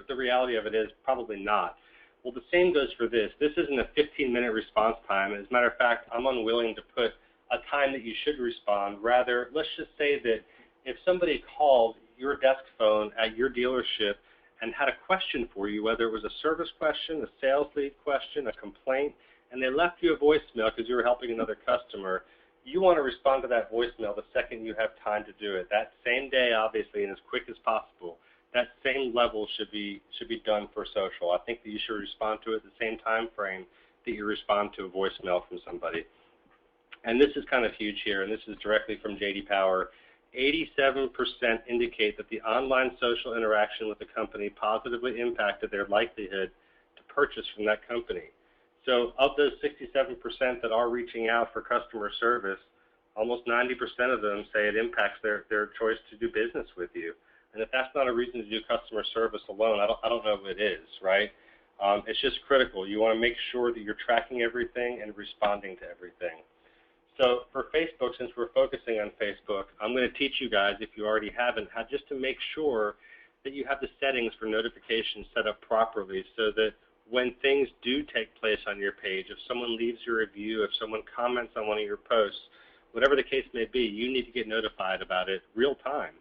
the reality of it is probably not. Well, the same goes for this. This isn't a 15-minute response time. As a matter of fact, I'm unwilling to put a time that you should respond. Rather, let's just say that if somebody called your desk phone at your dealership and had a question for you, whether it was a service question, a sales lead question, a complaint, and they left you a voicemail because you were helping another customer, you want to respond to that voicemail the second you have time to do it. That same day, obviously, and as quick as possible. That same level should be done for social. I think that you should respond to it the same time frame that you respond to a voicemail from somebody. And this is kind of huge here, and this is directly from J.D. Power. 87% indicate that the online social interaction with the company positively impacted their likelihood to purchase from that company. So of those 67% that are reaching out for customer service, almost 90% of them say it impacts their choice to do business with you. And if that's not a reason to do customer service alone, I don't know if it is, right? It's just critical. You want to make sure that you're tracking everything and responding to everything. So for Facebook, since we're focusing on Facebook, I'm going to teach you guys, if you already haven't, how just to make sure that you have the settings for notifications set up properly so that when things do take place on your page, if someone leaves your review, if someone comments on one of your posts, whatever the case may be, you need to get notified about it real time.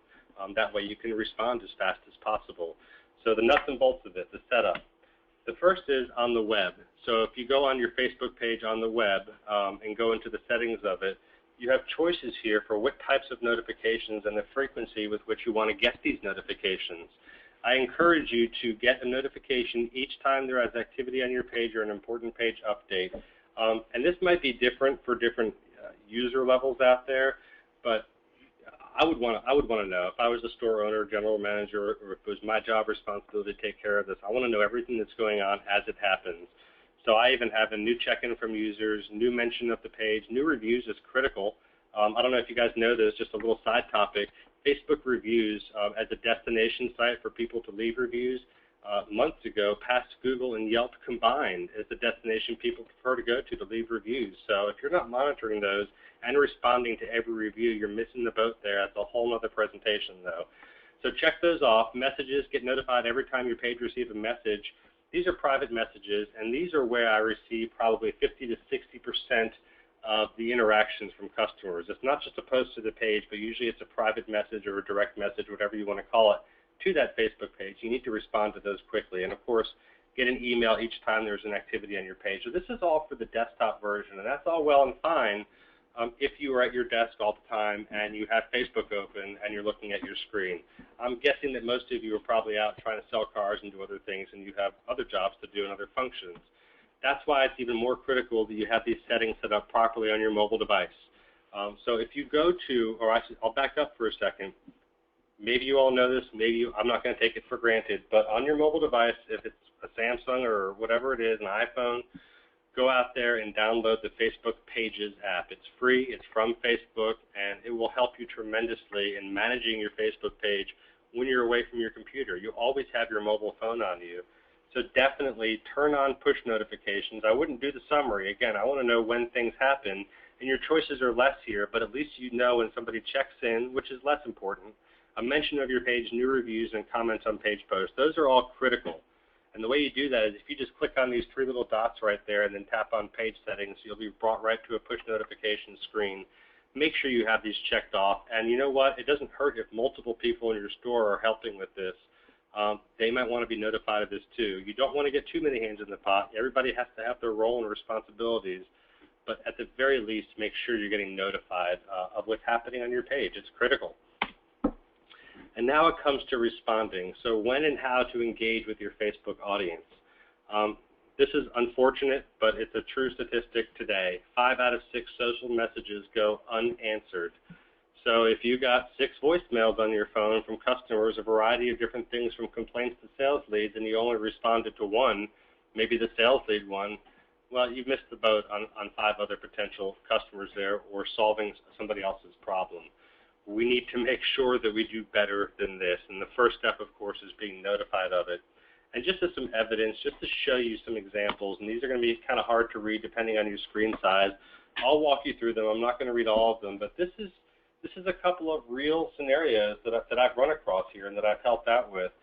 That way you can respond as fast as possible. So the nuts and bolts of it, the setup. The first is on the web. So if you go on your Facebook page on the web and go into the settings of it, you have choices here for what types of notifications and the frequency with which you want to get these notifications. I encourage you to get a notification each time there is activity on your page or an important page update. And this might be different for different user levels out there, but I would want to know if I was a store owner, general manager, or if it was my job responsibility to take care of this. I want to know everything that's going on as it happens. So I even have a new check-in from users, new mention of the page, new reviews is critical. I don't know if you guys know this, just a little side topic. Facebook reviews as a destination site for people to leave reviews months ago passed Google and Yelp combined as the destination people prefer to go to leave reviews. So if you're not monitoring those and responding to every review, you're missing the boat there. That's a whole other presentation, though. So check those off. Messages, get notified every time your page receives a message. These are private messages, and these are where I receive probably 50 to 60% of the interactions from customers. It's not just a post to the page, but usually it's a private message or a direct message, whatever you want to call it, to that Facebook page. You need to respond to those quickly. And, of course, get an email each time there's an activity on your page. So this is all for the desktop version, and that's all well and fine if you are at your desk all the time and you have Facebook open and you're looking at your screen. I'm guessing that most of you are probably out trying to sell cars and do other things, and you have other jobs to do and other functions. That's why it's even more critical that you have these settings set up properly on your mobile device. So if you go to, or I'll back up for a second. Maybe you all know this, I'm not going to take it for granted, but on your mobile device, if it's a Samsung or whatever it is, an iPhone, go out there and download the Facebook Pages app. It's free, it's from Facebook, and it will help you tremendously in managing your Facebook page when you're away from your computer. You always have your mobile phone on you. So definitely turn on push notifications. I wouldn't do the summary. Again, I want to know when things happen, and your choices are less here, but at least you know when somebody checks in, which is less important, a mention of your page, new reviews, and comments on page posts. Those are all critical. And the way you do that is if you just click on these three little dots right there and then tap on page settings, you'll be brought right to a push notification screen. Make sure you have these checked off. And you know what? It doesn't hurt if multiple people in your store are helping with this. They might want to be notified of this too. You don't want to get too many hands in the pot. Everybody has to have their role and responsibilities. But at the very least, make sure you're getting notified of what's happening on your page. It's critical. And now it comes to responding. So when and how to engage with your Facebook audience. This is unfortunate, but it's a true statistic today. 5 out of 6 social messages go unanswered. So if you got 6 voicemails on your phone from customers, a variety of different things from complaints to sales leads, and you only responded to one, maybe the sales lead one, well, you've missed the boat on 5 other potential customers there or solving somebody else's problem. We need to make sure that we do better than this. And the first step, of course, is being notified of it. And just as some evidence, just to show you some examples, and these are going to be kind of hard to read depending on your screen size. I'll walk you through them. I'm not going to read all of them, but this is a couple of real scenarios that I've run across here and that I've helped out with.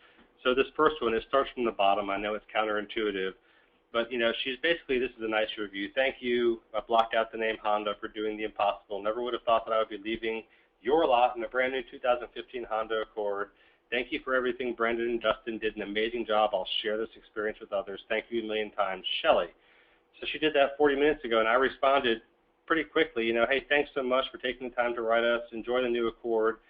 So this first one, it starts from the bottom. I know it's counterintuitive, but, you know, she's basically, this is a nice review. Thank you. I blocked out the name Honda for doing the impossible. Never would have thought that I would be leaving your lot in a brand new 2015 Honda Accord. Thank you for everything. Brendan and Dustin did an amazing job. I'll share this experience with others. Thank you a million times. Shelley. So she did that 40 minutes ago, and I responded pretty quickly, you know, hey, thanks so much for taking the time to write us. Enjoy the new Accord.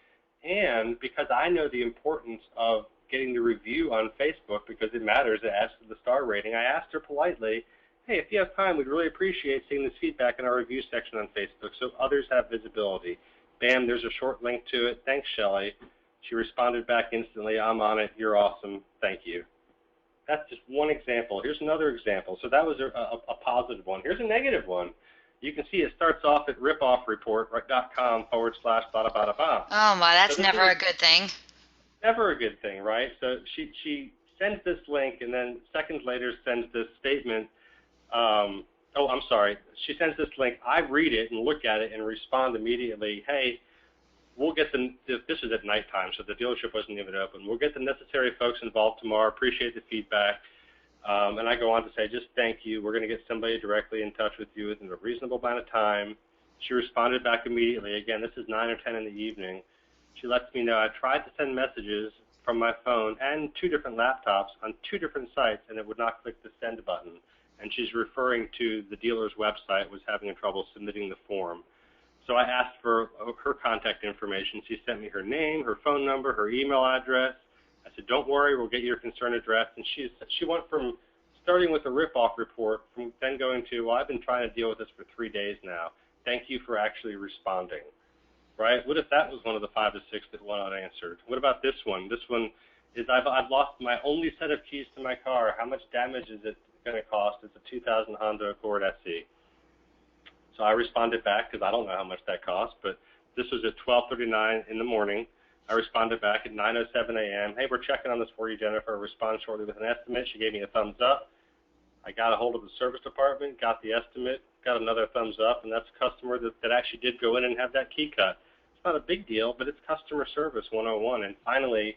And because I know the importance of getting the review on Facebook because it matters, it adds to the star rating, I asked her politely, hey, if you have time, we'd really appreciate seeing this feedback in our review section on Facebook so others have visibility. Bam, there's a short link to it. Thanks, Shelley. She responded back instantly, I'm on it. You're awesome. Thank you. That's just one example. Here's another example. So that was a positive one. Here's a negative one. You can see it starts off at ripoffreport.com/blah-blah-blah-blah. Oh, my, that's so never a good thing. Never a good thing, right? So she sends this link and then seconds later sends this statement. Oh, I'm sorry. She sends this link. I read it and look at it and respond immediately. Hey, we'll get this is at nighttime, so the dealership wasn't even open. We'll get the necessary folks involved tomorrow. Appreciate the feedback. And I go on to say, just thank you. We're going to get somebody directly in touch with you within a reasonable amount of time. She responded back immediately. Again, this is 9 or 10 in the evening. She lets me know I tried to send messages from my phone and 2 different laptops on 2 different sites, and it would not click the send button. And she's referring to the dealer's website was having trouble submitting the form. So I asked for her contact information. She sent me her name, her phone number, her email address. I said, don't worry, we'll get your concern addressed. And she went from starting with a rip-off report, from then going to, well, I've been trying to deal with this for 3 days now. Thank you for actually responding, right? What if that was one of the 5 to 6 that went unanswered? What about this one? This one is I've lost my only set of keys to my car. How much damage is it going to cost? It's a 2000 Honda Accord SE. So I responded back because I don't know how much that costs, but this was at 12:39 in the morning. I responded back at 9:07 a.m. Hey, we're checking on this for you, Jennifer. Respond shortly with an estimate. She gave me a thumbs up. I got a hold of the service department, got the estimate, got another thumbs up, and that's a customer that actually did go in and have that key cut. It's not a big deal, but it's customer service 101. And finally,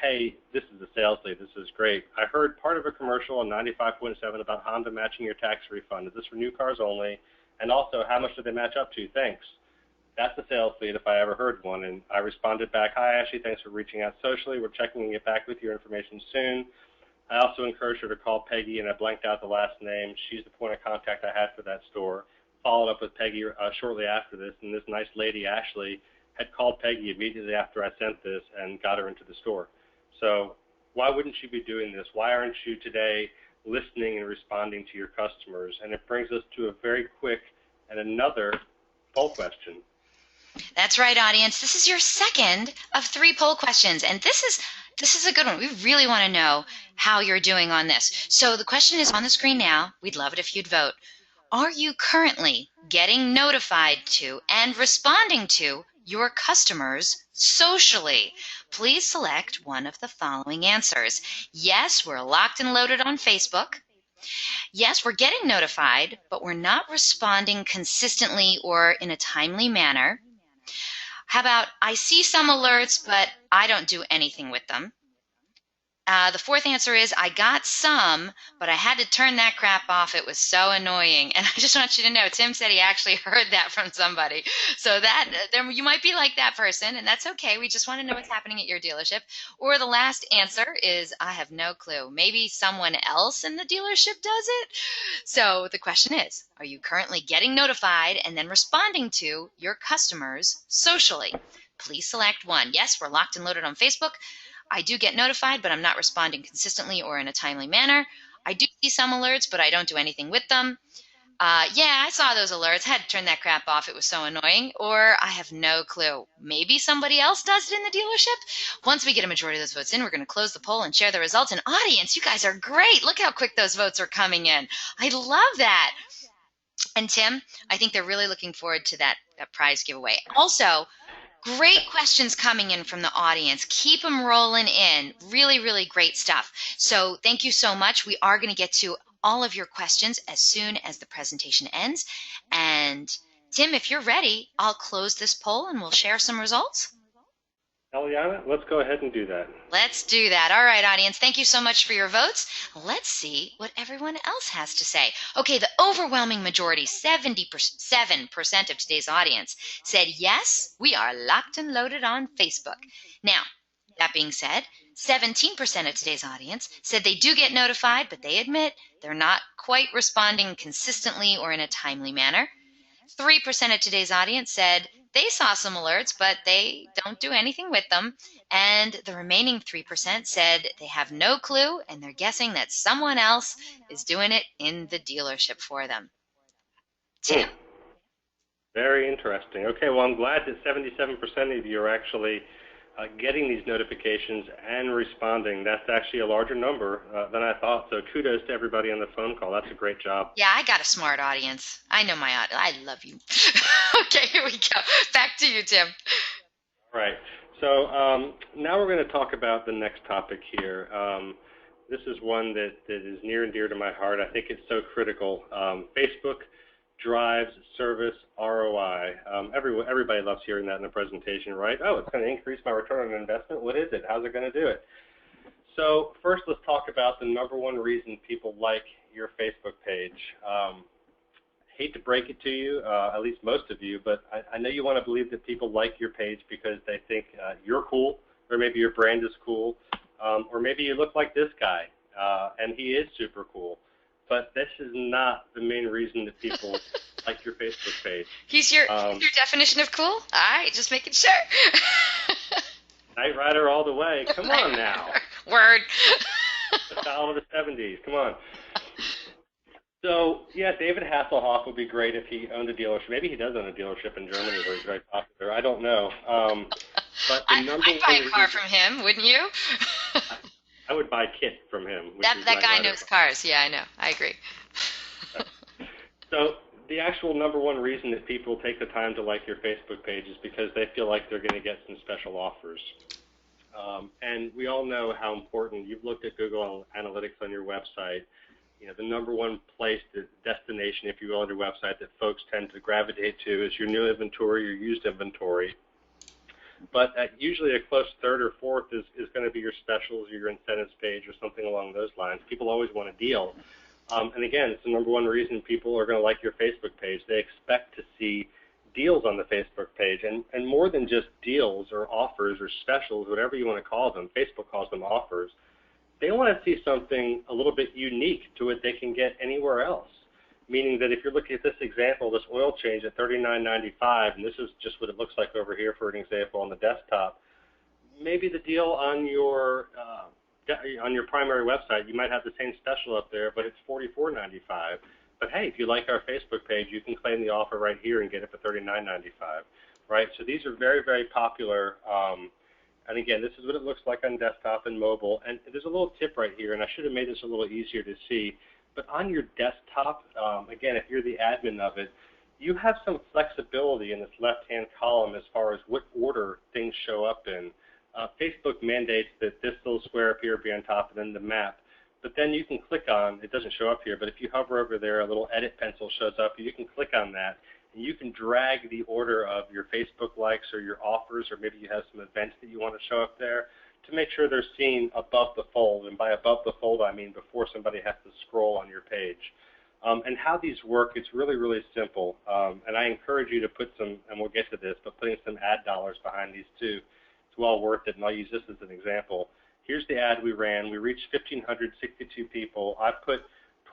hey, this is the sales lead. This is great. I heard part of a commercial on 95.7 about Honda matching your tax refund. Is this for new cars only? And also, how much do they match up to? Thanks. That's the sales lead if I ever heard one. And I responded back, hi, Ashley, thanks for reaching out socially. We're checking and get back with your information soon. I also encouraged her to call Peggy, and I blanked out the last name. She's the point of contact I had for that store. Followed up with Peggy shortly after this, and this nice lady, Ashley, had called Peggy immediately after I sent this and got her into the store. So why wouldn't you be doing this? Why aren't you today listening and responding to your customers? And it brings us to a very quick and another poll question. That's right, audience. This is your second of 3 poll questions, and this is a good one. We really want to know how you're doing on this. So the question is on the screen now. We'd love it if you'd vote. Are you currently getting notified to and responding to your customers socially? Please select one of the following answers. Yes, we're locked and loaded on Facebook. Yes, we're getting notified, but we're not responding consistently or in a timely manner. How about, I see some alerts, but I don't do anything with them? The 4th answer is, I got some, but I had to turn that crap off. It was so annoying. And I just want you to know, Tim said he actually heard that from somebody. So you might be like that person, and that's okay. We just want to know what's happening at your dealership. Or the last answer is, I have no clue. Maybe someone else in the dealership does it? So the question is, are you currently getting notified and then responding to your customers socially? Please select one. Yes, we're locked and loaded on Facebook. I do get notified, but I'm not responding consistently or in a timely manner. I do see some alerts, but I don't do anything with them. Yeah, I saw those alerts. Had to turn that crap off. It was so annoying. Or I have no clue. Maybe somebody else does it in the dealership. Once we get a majority of those votes in, we're going to close the poll and share the results. And audience, you guys are great. Look how quick those votes are coming in. I love that. And Tim, I think they're really looking forward to that prize giveaway. Also, great questions coming in from the audience. Keep them rolling in. Really, really great stuff. So thank you so much. We are going to get to all of your questions as soon as the presentation ends. And Tim, if you're ready, I'll close this poll and we'll share some results. Eliana, let's go ahead and do that. Let's do that. All right, audience, thank you so much for your votes. Let's see what everyone else has to say. Okay, the overwhelming majority, 77% of today's audience, said yes, we are locked and loaded on Facebook. Now, that being said, 17% of today's audience said they do get notified, but they admit they're not quite responding consistently or in a timely manner. 3% of today's audience said they saw some alerts, but they don't do anything with them. And the remaining 3% said they have no clue, and they're guessing that someone else is doing it in the dealership for them. Tim? Very interesting. Okay, well, I'm glad that 77% of you are actually getting these notifications and responding. That's actually a larger number than I thought. So kudos to everybody on the phone call. That's a great job. Yeah, I got a smart audience. I know my audience. I love you. Okay, here we go. Back to you, Tim. All right. So now we're going to talk about the next topic here. this is one that is near and dear to my heart. I think it's so critical. Facebook drives service ROI. Everybody loves hearing that in a presentation, right? Oh, it's going to increase my return on investment. What is it? How's it going to do it? So first, let's talk about the number one reason people like your Facebook page. Hate to break it to you, at least most of you, but I know you want to believe that people like your page because they think you're cool, or maybe your brand is cool, or maybe you look like this guy, and he is super cool. But this is not the main reason that people like your Facebook page. He's your definition of cool? All right, just making sure. Knight Rider all the way. Come on now. Word. The style of the 70s. Come on. So, yeah, David Hasselhoff would be great if he owned a dealership. Maybe he does own a dealership in Germany where he's very popular. I don't know. But the number I'd buy a car from him, wouldn't you? I would buy Kit from him. That guy knows cars. Yeah, I know. I agree. So the actual number one reason that people take the time to like your Facebook page is because they feel like they're going to get some special offers. And we all know how important, you've looked at Google Analytics on your website, you know, the number one place, the destination, if you will, on your website that folks tend to gravitate to is your new inventory, your used inventory. But usually a close third or fourth is going to be your specials or your incentives page or something along those lines. People always want a deal. And again, it's the number one reason people are going to like your Facebook page. They expect to see deals on the Facebook page, and more than just deals or offers or specials, whatever you want to call them. Facebook calls them offers. They want to see something a little bit unique to what they can get anywhere else. Meaning that if you're looking at this example, this oil change at $39.95, and this is just what it looks like over here for an example on the desktop, maybe the deal on your primary website, you might have the same special up there, but it's $44.95. But hey, if you like our Facebook page, you can claim the offer right here and get it for $39.95, right? So these are very, very popular. And again, this is what it looks like on desktop and mobile. And there's a little tip right here, and I should have made this a little easier to see. But on your desktop, again, if you're the admin of it, you have some flexibility in this left-hand column as far as what order things show up in. Facebook mandates that this little square up here be on top and then the map. But then you can click on, it doesn't show up here, but if you hover over there, a little edit pencil shows up. You can click on that, and you can drag the order of your Facebook likes or your offers, or maybe you have some events that you want to show up there, to make sure they're seen above the fold. And by above the fold, I mean before somebody has to scroll on your page. And how these work, it's really, really simple. And I encourage you to put some, and we'll get to this, but putting some ad dollars behind these too. It's well worth it, and I'll use this as an example. Here's the ad we ran. We reached 1,562 people. I put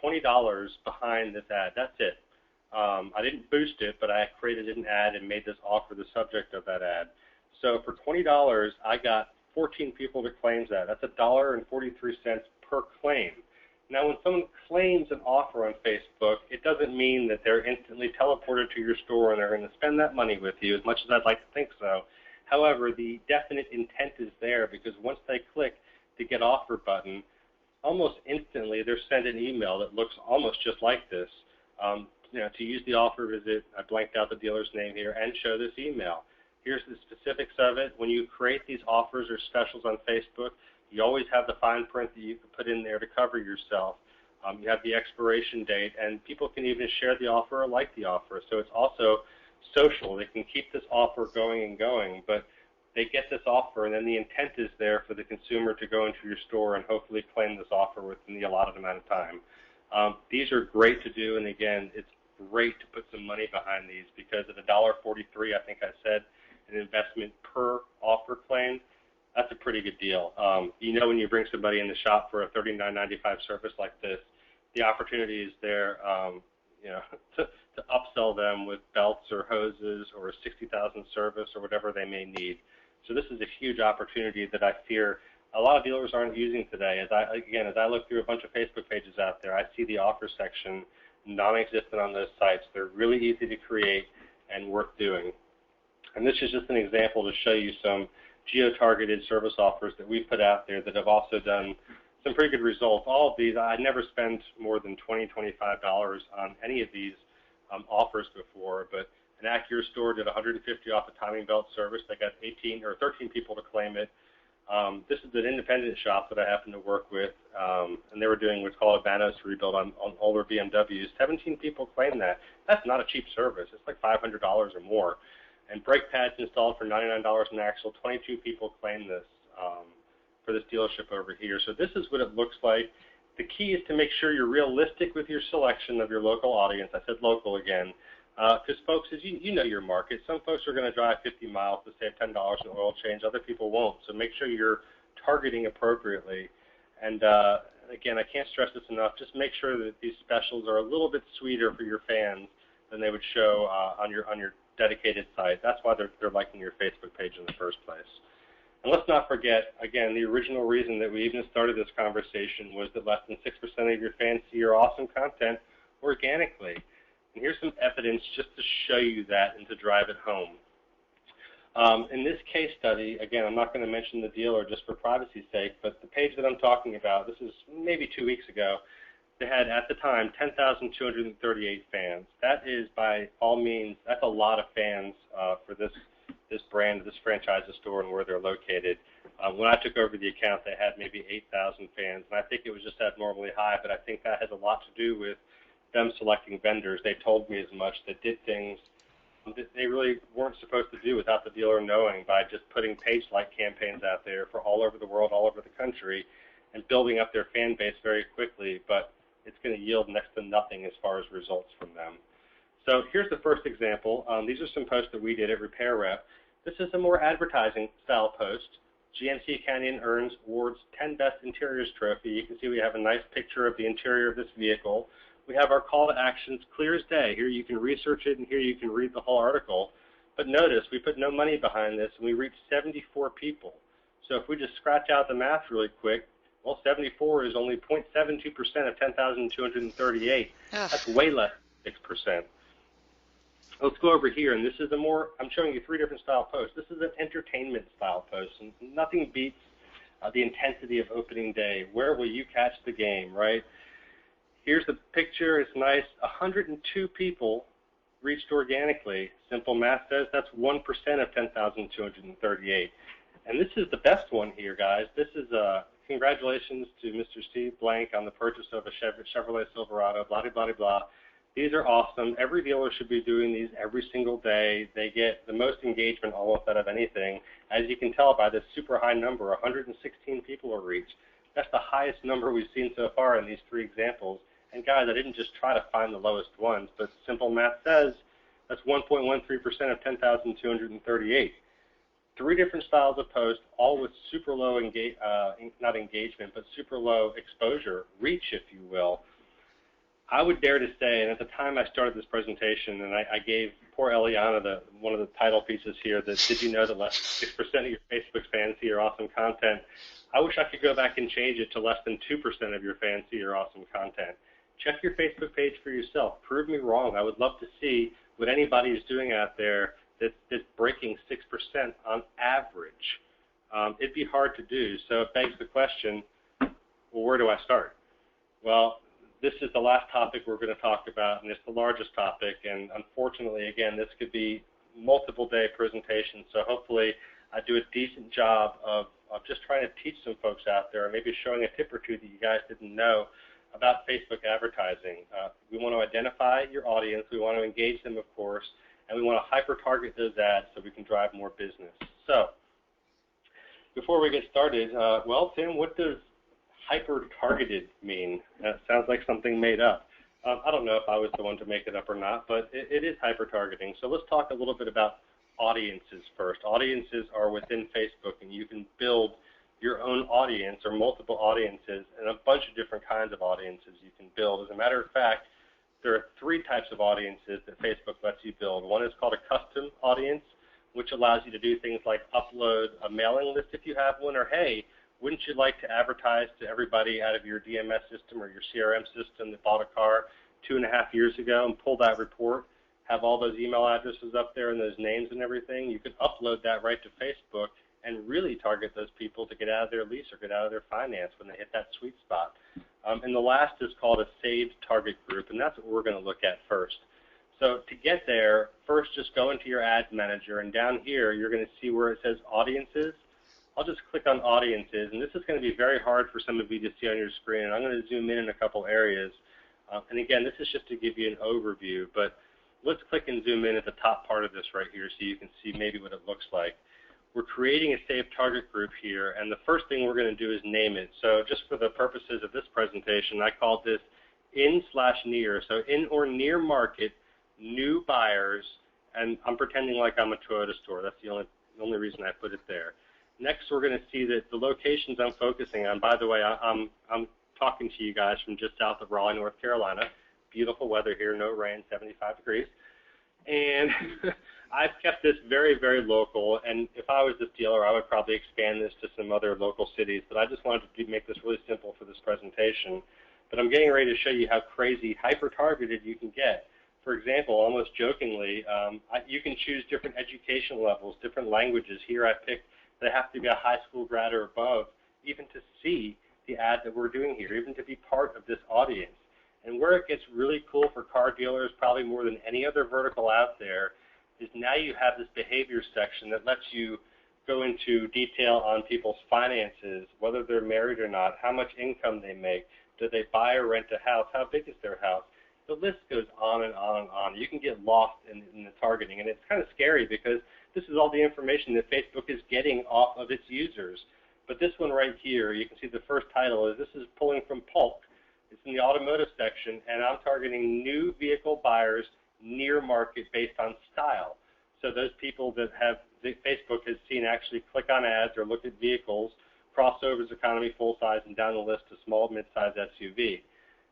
$20 behind this ad. That's it. I didn't boost it, but I created an ad and made this offer the subject of that ad. So for $20, I got 14 people to claim that. That's $1.43 per claim. Now, when someone claims an offer on Facebook, it doesn't mean that they're instantly teleported to your store and they're going to spend that money with you, as much as I'd like to think so. However, the definite intent is there, because once they click the Get Offer button, almost instantly they're sent an email that looks almost just like this. To use the offer visit, I blanked out the dealer's name here, and show this email. Here's the specifics of it. When you create these offers or specials on Facebook, you always have the fine print that you can put in there to cover yourself. You have the expiration date, and people can even share the offer or like the offer. So it's also social. They can keep this offer going and going, but they get this offer, and then the intent is there for the consumer to go into your store and hopefully claim this offer within the allotted amount of time. These are great to do, and again, it's great to put some money behind these, because at $1.43, I think I said, an investment per offer claim, that's a pretty good deal. When you bring somebody in the shop for a $39.95 service like this, the opportunity is there, to upsell them with belts or hoses or a 60,000 service or whatever they may need. So this is a huge opportunity that I fear a lot of dealers aren't using today. As I look through a bunch of Facebook pages out there, I see the offer section non-existent on those sites. They're really easy to create and worth doing. And this is just an example to show you some geo-targeted service offers that we've put out there that have also done some pretty good results. All of these, I never spent more than $20, $25 on any of these offers before, but an Acura store did $150 off a timing belt service. They got 13 people to claim it. This is an independent shop that I happen to work with, and they were doing what's called a Vanos rebuild on older BMWs. 17 people claimed that. That's not a cheap service. It's like $500 or more. And brake pads installed for $99 an axle. 22 people claimed this for this dealership over here. So this is what it looks like. The key is to make sure you're realistic with your selection of your local audience. I said local again. Because folks, as you know your market, some folks are going to drive 50 miles to save $10 in oil change. Other people won't. So make sure you're targeting appropriately. And again, I can't stress this enough. Just make sure that these specials are a little bit sweeter for your fans than they would show on your dedicated site. That's why they're liking your Facebook page in the first place. And let's not forget, again, the original reason that we even started this conversation was that less than 6% of your fans see your awesome content organically. And here's some evidence just to show you that and to drive it home. In this case study, again, I'm not going to mention the dealer just for privacy's sake, but the page that I'm talking about, this is maybe 2 weeks ago, they had, at the time, 10,238 fans. That is, by all means, that's a lot of fans for this brand, this franchise store, and where they're located. When I took over the account, they had maybe 8,000 fans, and I think it was just abnormally high, but I think that has a lot to do with them selecting vendors. They told me as much. They did things that they really weren't supposed to do without the dealer knowing, by just putting page-like campaigns out there for all over the world, all over the country, and building up their fan base very quickly, but it's going to yield next to nothing as far as results from them. So here's the first example. These are some posts that we did at Repair Rep. This is a more advertising-style post. GMC Canyon earns awards 10 Best Interiors trophy. You can see we have a nice picture of the interior of this vehicle. We have our call to actions clear as day. Here you can research it, and here you can read the whole article. But notice, we put no money behind this, and we reached 74 people. So if we just scratch out the math really quick, well, 74 is only 0.72% of 10,238. That's way less than 6%. Let's go over here, and this is I'm showing you 3 different style posts. This is an entertainment style post, and nothing beats the intensity of opening day. Where will you catch the game, right? Here's the picture. It's nice. 102 people reached organically. Simple math says that's 1% of 10,238. And this is the best one here, guys. This is congratulations to Mr. Steve Blank on the purchase of a Chevrolet Silverado, blah, blah, blah, blah. These are awesome. Every dealer should be doing these every single day. They get the most engagement almost out of anything. As you can tell by this super high number, 116 people are reached. That's the highest number we've seen so far in these 3 examples. And guys, I didn't just try to find the lowest ones, but simple math says that's 1.13% of 10,238. 3 different styles of post, all with super low not engagement, but super low exposure, reach, if you will. I would dare to say, and at the time I started this presentation, and I gave poor Eliana one of the title pieces here, that did you know that less than 6% of your Facebook fans see your awesome content? I wish I could go back and change it to less than 2% of your fans see your awesome content. Check your Facebook page for yourself. Prove me wrong. I would love to see what anybody is doing out there that's breaking 6% on average. It'd be hard to do. So it begs the question, well, where do I start? Well, this is the last topic we're going to talk about, and it's the largest topic. And unfortunately, again, this could be multiple-day presentation. So hopefully I do a decent job of just trying to teach some folks out there, or maybe showing a tip or two that you guys didn't know about Facebook advertising. We want to identify your audience. We want to engage them, of course, and we want to hyper-target those ads so we can drive more business. So before we get started, well, Tim, what does hyper-targeted mean? That sounds like something made up. I don't know if I was the one to make it up or not, but it is hyper-targeting. So let's talk a little bit about audiences first. Audiences are within Facebook, and you can build your own audience or multiple audiences and a bunch of different kinds of audiences you can build. As a matter of fact, there are 3 types of audiences that Facebook lets you build. One is called a custom audience, which allows you to do things like upload a mailing list if you have one, or hey, wouldn't you like to advertise to everybody out of your DMS system or your CRM system that bought a car 2.5 years ago and pull that report, have all those email addresses up there and those names and everything? You can upload that right to Facebook and really target those people to get out of their lease or get out of their finance when they hit that sweet spot. And the last is called a saved target group, and that's what we're going to look at first. So to get there, first just go into your ads manager, and down here you're going to see where it says audiences. I'll just click on audiences, and this is going to be very hard for some of you to see on your screen, and I'm going to zoom in a couple areas. And again, this is just to give you an overview, but let's click and zoom in at the top part of this right here so you can see maybe what it looks like. We're creating a saved target group here, and the first thing we're going to do is name it. So just for the purposes of this presentation, I called this in/near, so in or near market, new buyers, and I'm pretending like I'm a Toyota store. That's the only reason I put it there. Next, we're going to see that the locations I'm focusing on, by the way, I'm talking to you guys from just south of Raleigh, North Carolina. Beautiful weather here, no rain, 75 degrees. And I've kept this very, very local, and if I was this dealer, I would probably expand this to some other local cities, but I just wanted to make this really simple for this presentation. But I'm getting ready to show you how crazy hyper-targeted you can get. For example, almost jokingly, you can choose different education levels, different languages. Here I picked that I have to be a high school grad or above, even to see the ad that we're doing here, even to be part of this audience. And where it gets really cool for car dealers, probably more than any other vertical out there, is now you have this behavior section that lets you go into detail on people's finances, whether they're married or not, how much income they make, do they buy or rent a house, how big is their house. The list goes on and on and on. You can get lost in the targeting, and it's kind of scary because this is all the information that Facebook is getting off of its users. But this one right here, you can see the first title is, this is pulling from Polk. It's in the automotive section, and I'm targeting new vehicle buyers near market based on style. So those people that Facebook has seen actually click on ads or look at vehicles, crossovers, economy, full size, and down the list to small, mid-size SUV.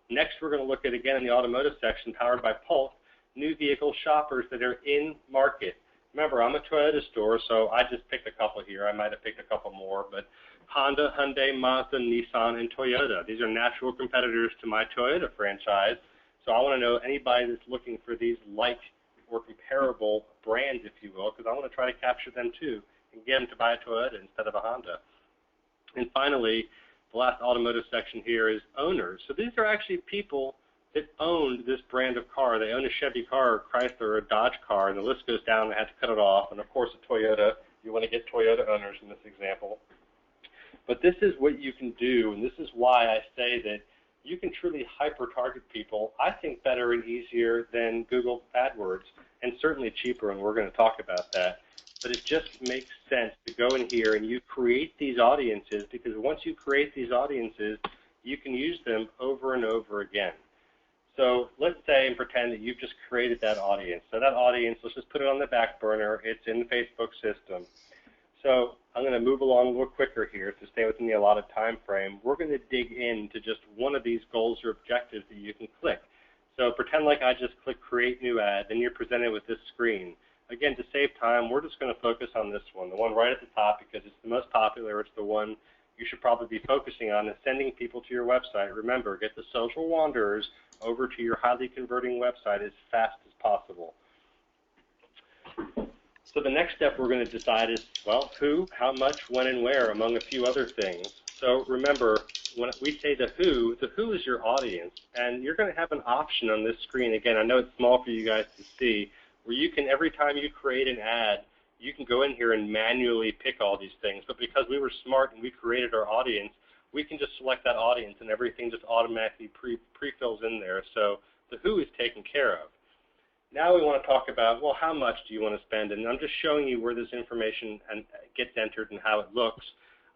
Next, we're going to look at, again, in the automotive section, powered by Polk, new vehicle shoppers that are in market. Remember, I'm a Toyota store, so I just picked a couple here. I might have picked a couple more, but Honda, Hyundai, Mazda, Nissan, and Toyota. These are natural competitors to my Toyota franchise, so I want to know anybody that's looking for these like or comparable brands, if you will, because I want to try to capture them too and get them to buy a Toyota instead of a Honda. And finally, the last automotive section here is owners. So these are actually people that owned this brand of car. They own a Chevy car, or Chrysler, or a Dodge car, and the list goes down. I had to cut it off. And of course, a Toyota. You want to get Toyota owners in this example. But this is what you can do, and this is why I say that you can truly hyper-target people, I think better and easier than Google AdWords, and certainly cheaper, and we're going to talk about that. But it just makes sense to go in here and you create these audiences, because once you create these audiences, you can use them over and over again. So let's say and pretend that you've just created that audience. So that audience, let's just put it on the back burner. It's in the Facebook system. So I'm going to move along a little quicker here to stay within the allotted time frame. We're going to dig into just one of these goals or objectives that you can click. So pretend like I just click Create New Ad, then you're presented with this screen. Again, to save time, we're just going to focus on this one, the one right at the top, because it's the most popular. It's the one you should probably be focusing on, and sending people to your website. Remember, get the social wanderers over to your highly converting website as fast as possible. So the next step we're going to decide is, well, who, how much, when, and where, among a few other things. So remember, when we say the who is your audience, and you're going to have an option on this screen. Again, I know it's small for you guys to see, where you can, every time you create an ad, you can go in here and manually pick all these things. But because we were smart and we created our audience, we can just select that audience and everything just automatically pre-fills in there. So the who is taken care of. Now we want to talk about, well, how much do you want to spend? And I'm just showing you where this information gets entered and how it looks.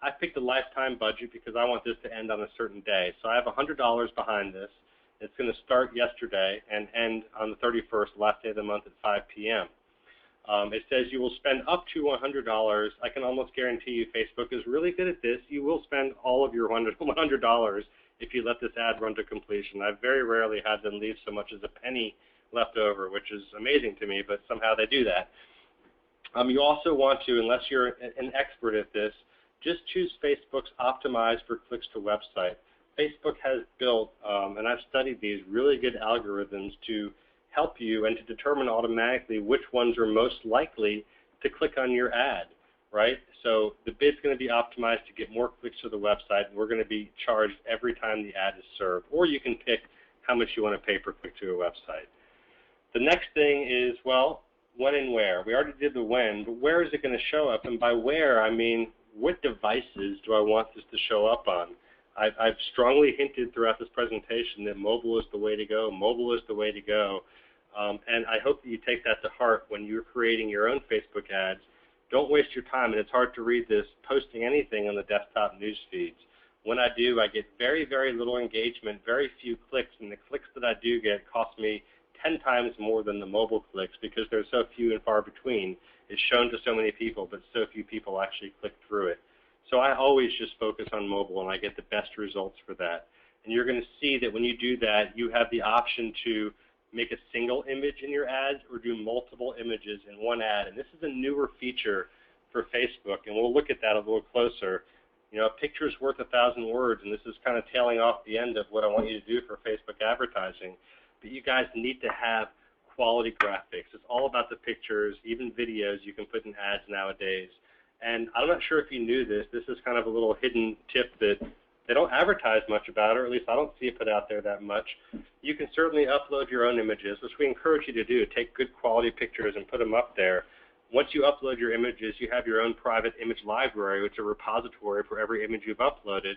I picked a lifetime budget because I want this to end on a certain day. So I have $100 behind this. It's going to start yesterday and end on the 31st, last day of the month at 5 p.m. It says you will spend up to $100. I can almost guarantee you Facebook is really good at this. You will spend all of your $100 if you let this ad run to completion. I've very rarely had them leave so much as a penny left over, which is amazing to me, but somehow they do that. You also want to, unless you're an expert at this, just choose Facebook's Optimized for Clicks to Website. Facebook has built, and I've studied these, really good algorithms to help you and to determine automatically which ones are most likely to click on your ad, right? So the bid's going to be optimized to get more clicks to the website, and we're going to be charged every time the ad is served. Or you can pick how much you want to pay per click to a website. The next thing is, well, when and where. We already did the when, but where is it going to show up? And by where, I mean what devices do I want this to show up on? I've strongly hinted throughout this presentation that mobile is the way to go. Mobile is the way to go. And I hope that you take that to heart when you're creating your own Facebook ads. Don't waste your time, and it's hard to read this, posting anything on the desktop news feeds. When I do, I get very, very little engagement, very few clicks, and the clicks that I do get cost me 10 times more than the mobile clicks because they're so few and far between. It's shown to so many people, but so few people actually click through it. So I always just focus on mobile, and I get the best results for that. And you're going to see that when you do that, you have the option to make a single image in your ads or do multiple images in one ad. And this is a newer feature for Facebook, and we'll look at that a little closer. You know, a picture's worth 1,000 words, and this is kind of tailing off the end of what I want you to do for Facebook advertising. But you guys need to have quality graphics. It's all about the pictures, even videos you can put in ads nowadays. And I'm not sure if you knew this. This is kind of a little hidden tip that they don't advertise much about, or at least I don't see it put out there that much. You can certainly upload your own images, which we encourage you to do. Take good quality pictures and put them up there. Once you upload your images, you have your own private image library, which is a repository for every image you've uploaded.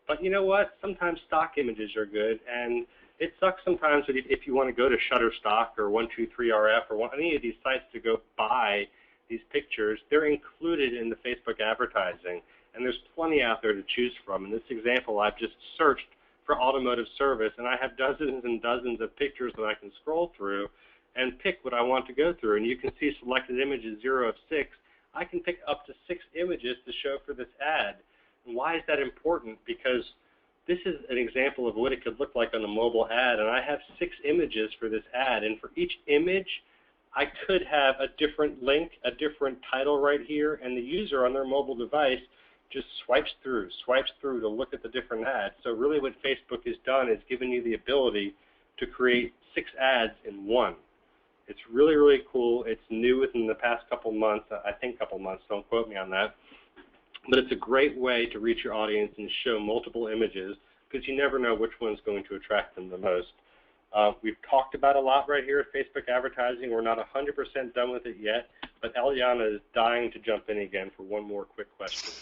But you know what? Sometimes stock images are good, and it sucks sometimes if you want to go to Shutterstock or 123RF or any of these sites to go buy these pictures. They're included in the Facebook advertising, and there's plenty out there to choose from. In this example, I've just searched for automotive service, and I have dozens and dozens of pictures that I can scroll through and pick what I want to go through. And you can see selected images 0 of 6. I can pick up to 6 images to show for this ad. And why is that important? Because this is an example of what it could look like on a mobile ad, and I have 6 images for this ad, and for each image, I could have a different link, a different title right here, and the user on their mobile device just swipes through to look at the different ads. So really what Facebook has done is given you the ability to create 6 ads in one. It's really, really cool. It's new within the past couple months, I think couple months, don't quote me on that. But it's a great way to reach your audience and show multiple images because you never know which one's going to attract them the most. We've talked about a lot right here at Facebook advertising. We're not 100% done with it yet, but Eliana is dying to jump in again for one more quick question.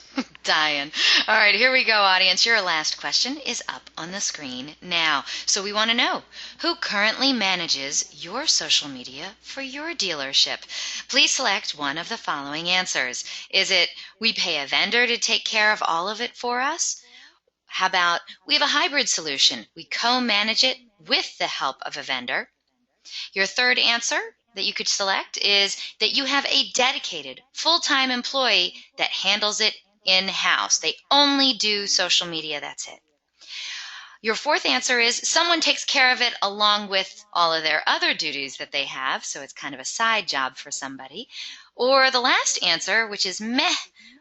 Dying. All right, here we go, audience. Your last question is up on the screen now. So we want to know, who currently manages your social media for your dealership? Please select one of the following answers. Is it, we pay a vendor to take care of all of it for us? How about, we have a hybrid solution. We co-manage it with the help of a vendor. Your third answer that you could select is that you have a dedicated full-time employee that handles it in-house. They only do social media, that's it. Your fourth answer is someone takes care of it along with all of their other duties that they have, so it's kind of a side job for somebody. Or the last answer, which is meh,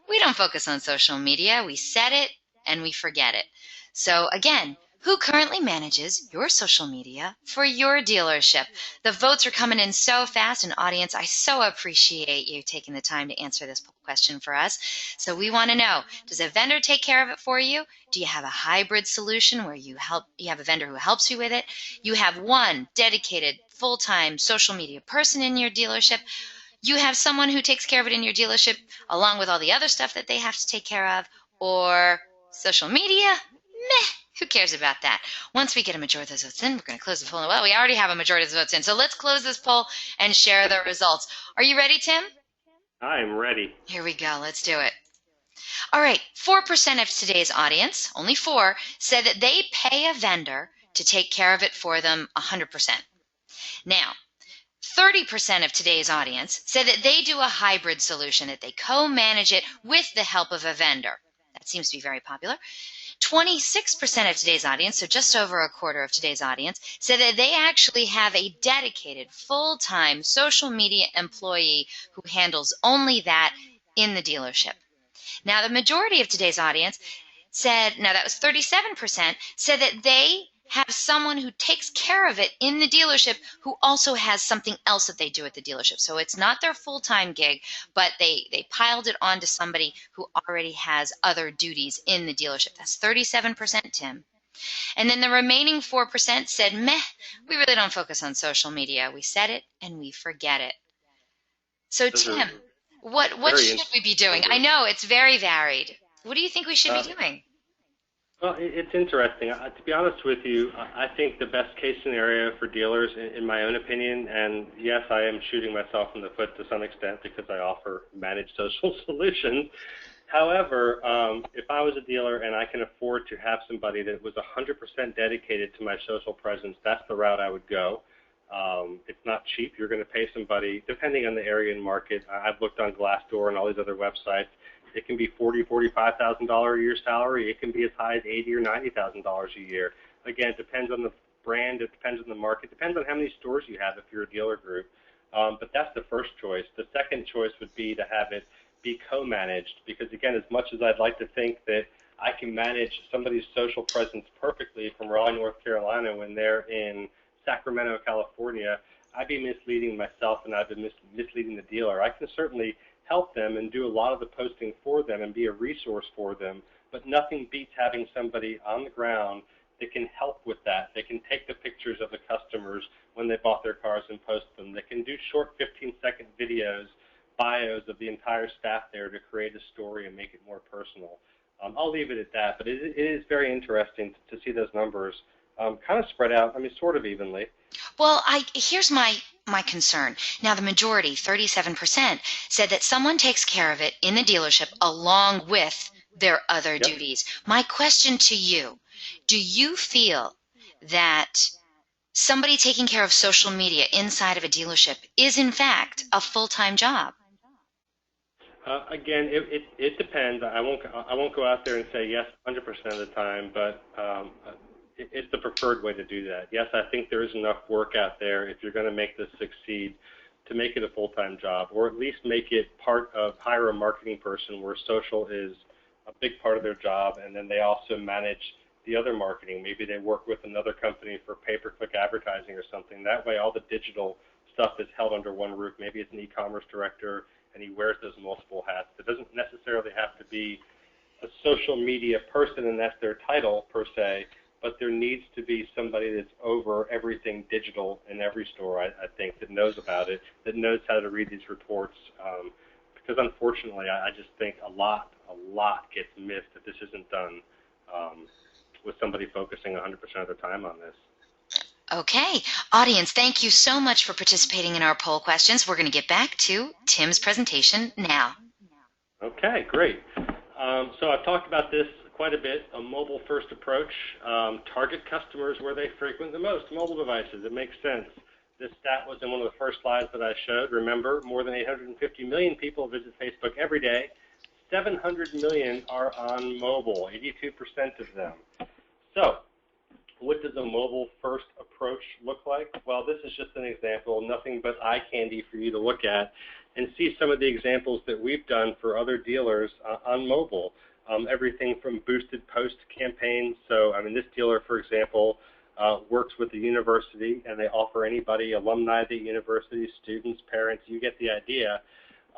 we don't focus on social media, we set it and we forget it. So again, who currently manages your social media for your dealership? The votes are coming in so fast, and audience, I so appreciate you taking the time to answer this question for us. So we want to know, does a vendor take care of it for you? Do you have a hybrid solution where you have a vendor who helps you with it? You have one dedicated full-time social media person in your dealership. You have someone who takes care of it in your dealership along with all the other stuff that they have to take care of, or social media? Meh. Who cares about that? Once we get a majority of those votes in, we're going to close the poll. Well, we already have a majority of the votes in, so let's close this poll and share the results. Are you ready, Tim? I am ready. Here we go. Let's do it. All right. 4% of today's audience, only 4, said that they pay a vendor to take care of it for them 100%. Now, 30% of today's audience said that they do a hybrid solution, that they co-manage it with the help of a vendor. That seems to be very popular. 26% of today's audience, so just over a quarter of today's audience, said that they actually have a dedicated full-time social media employee who handles only that in the dealership. Now, the majority of today's audience said, now that was 37%, said that they have someone who takes care of it in the dealership who also has something else that they do at the dealership. So it's not their full-time gig, but they piled it onto somebody who already has other duties in the dealership. That's 37%, Tim. And then the remaining 4% said, meh, we really don't focus on social media. We set it and we forget it. So, Tim, What should we be doing? I know it's very varied. What do you think we should be doing? Well, it's interesting. To be honest with you, I think the best case scenario for dealers, in my own opinion, and yes, I am shooting myself in the foot to some extent because I offer managed social solutions. However, if I was a dealer and I can afford to have somebody that was 100% dedicated to my social presence, that's the route I would go. It's not cheap. You're going to pay somebody, depending on the area and market. I've looked on Glassdoor and all these other websites. It can be $40,000, $45,000 a year salary. It can be as high as $80,000 or $90,000 a year. Again, it depends on the brand. It depends on the market. It depends on how many stores you have if you're a dealer group. But that's the first choice. The second choice would be to have it be co-managed, because again, as much as I'd like to think that I can manage somebody's social presence perfectly from Raleigh, North Carolina when they're in Sacramento, California, I'd be misleading myself and I'd be misleading the dealer. I can certainly help them and do a lot of the posting for them and be a resource for them, but nothing beats having somebody on the ground that can help with that. They can take the pictures of the customers when they bought their cars and post them. They can do short 15-second videos, bios of the entire staff there to create a story and make it more personal. I'll leave it at that, but it is very interesting to see those numbers kind of spread out, sort of evenly. Well, here's my concern. Now, the majority, 37%, said that someone takes care of it in the dealership along with their other duties. My question to you, do you feel that somebody taking care of social media inside of a dealership is, in fact, a full-time job? Again, it depends. I won't go out there and say yes 100% of the time, but it's the preferred way to do that. Yes, I think there is enough work out there if you're going to make this succeed to make it a full-time job, or at least make it hire a marketing person where social is a big part of their job, and then they also manage the other marketing. Maybe they work with another company for pay-per-click advertising or something. That way all the digital stuff is held under one roof. Maybe it's an e-commerce director and he wears those multiple hats. It doesn't necessarily have to be a social media person and that's their title per se, but there needs to be somebody that's over everything digital in every store, I think, that knows about it, that knows how to read these reports. Because unfortunately, I just think a lot gets missed if this isn't done with somebody focusing 100% of their time on this. Okay. Audience, thank you so much for participating in our poll questions. We're going to get back to Tim's presentation now. Okay, great. So I've talked about this quite a bit, a mobile-first approach. Target customers where they frequent the most, mobile devices. It makes sense. This stat was in one of the first slides that I showed. Remember, more than 850 million people visit Facebook every day. 700 million are on mobile, 82% of them. So what does a mobile-first approach look like? Well, this is just an example, nothing but eye candy for you to look at and see some of the examples that we've done for other dealers on mobile. Everything from boosted post campaigns. So, this dealer, for example, works with the university, and they offer anybody, alumni of the university, students, parents, you get the idea,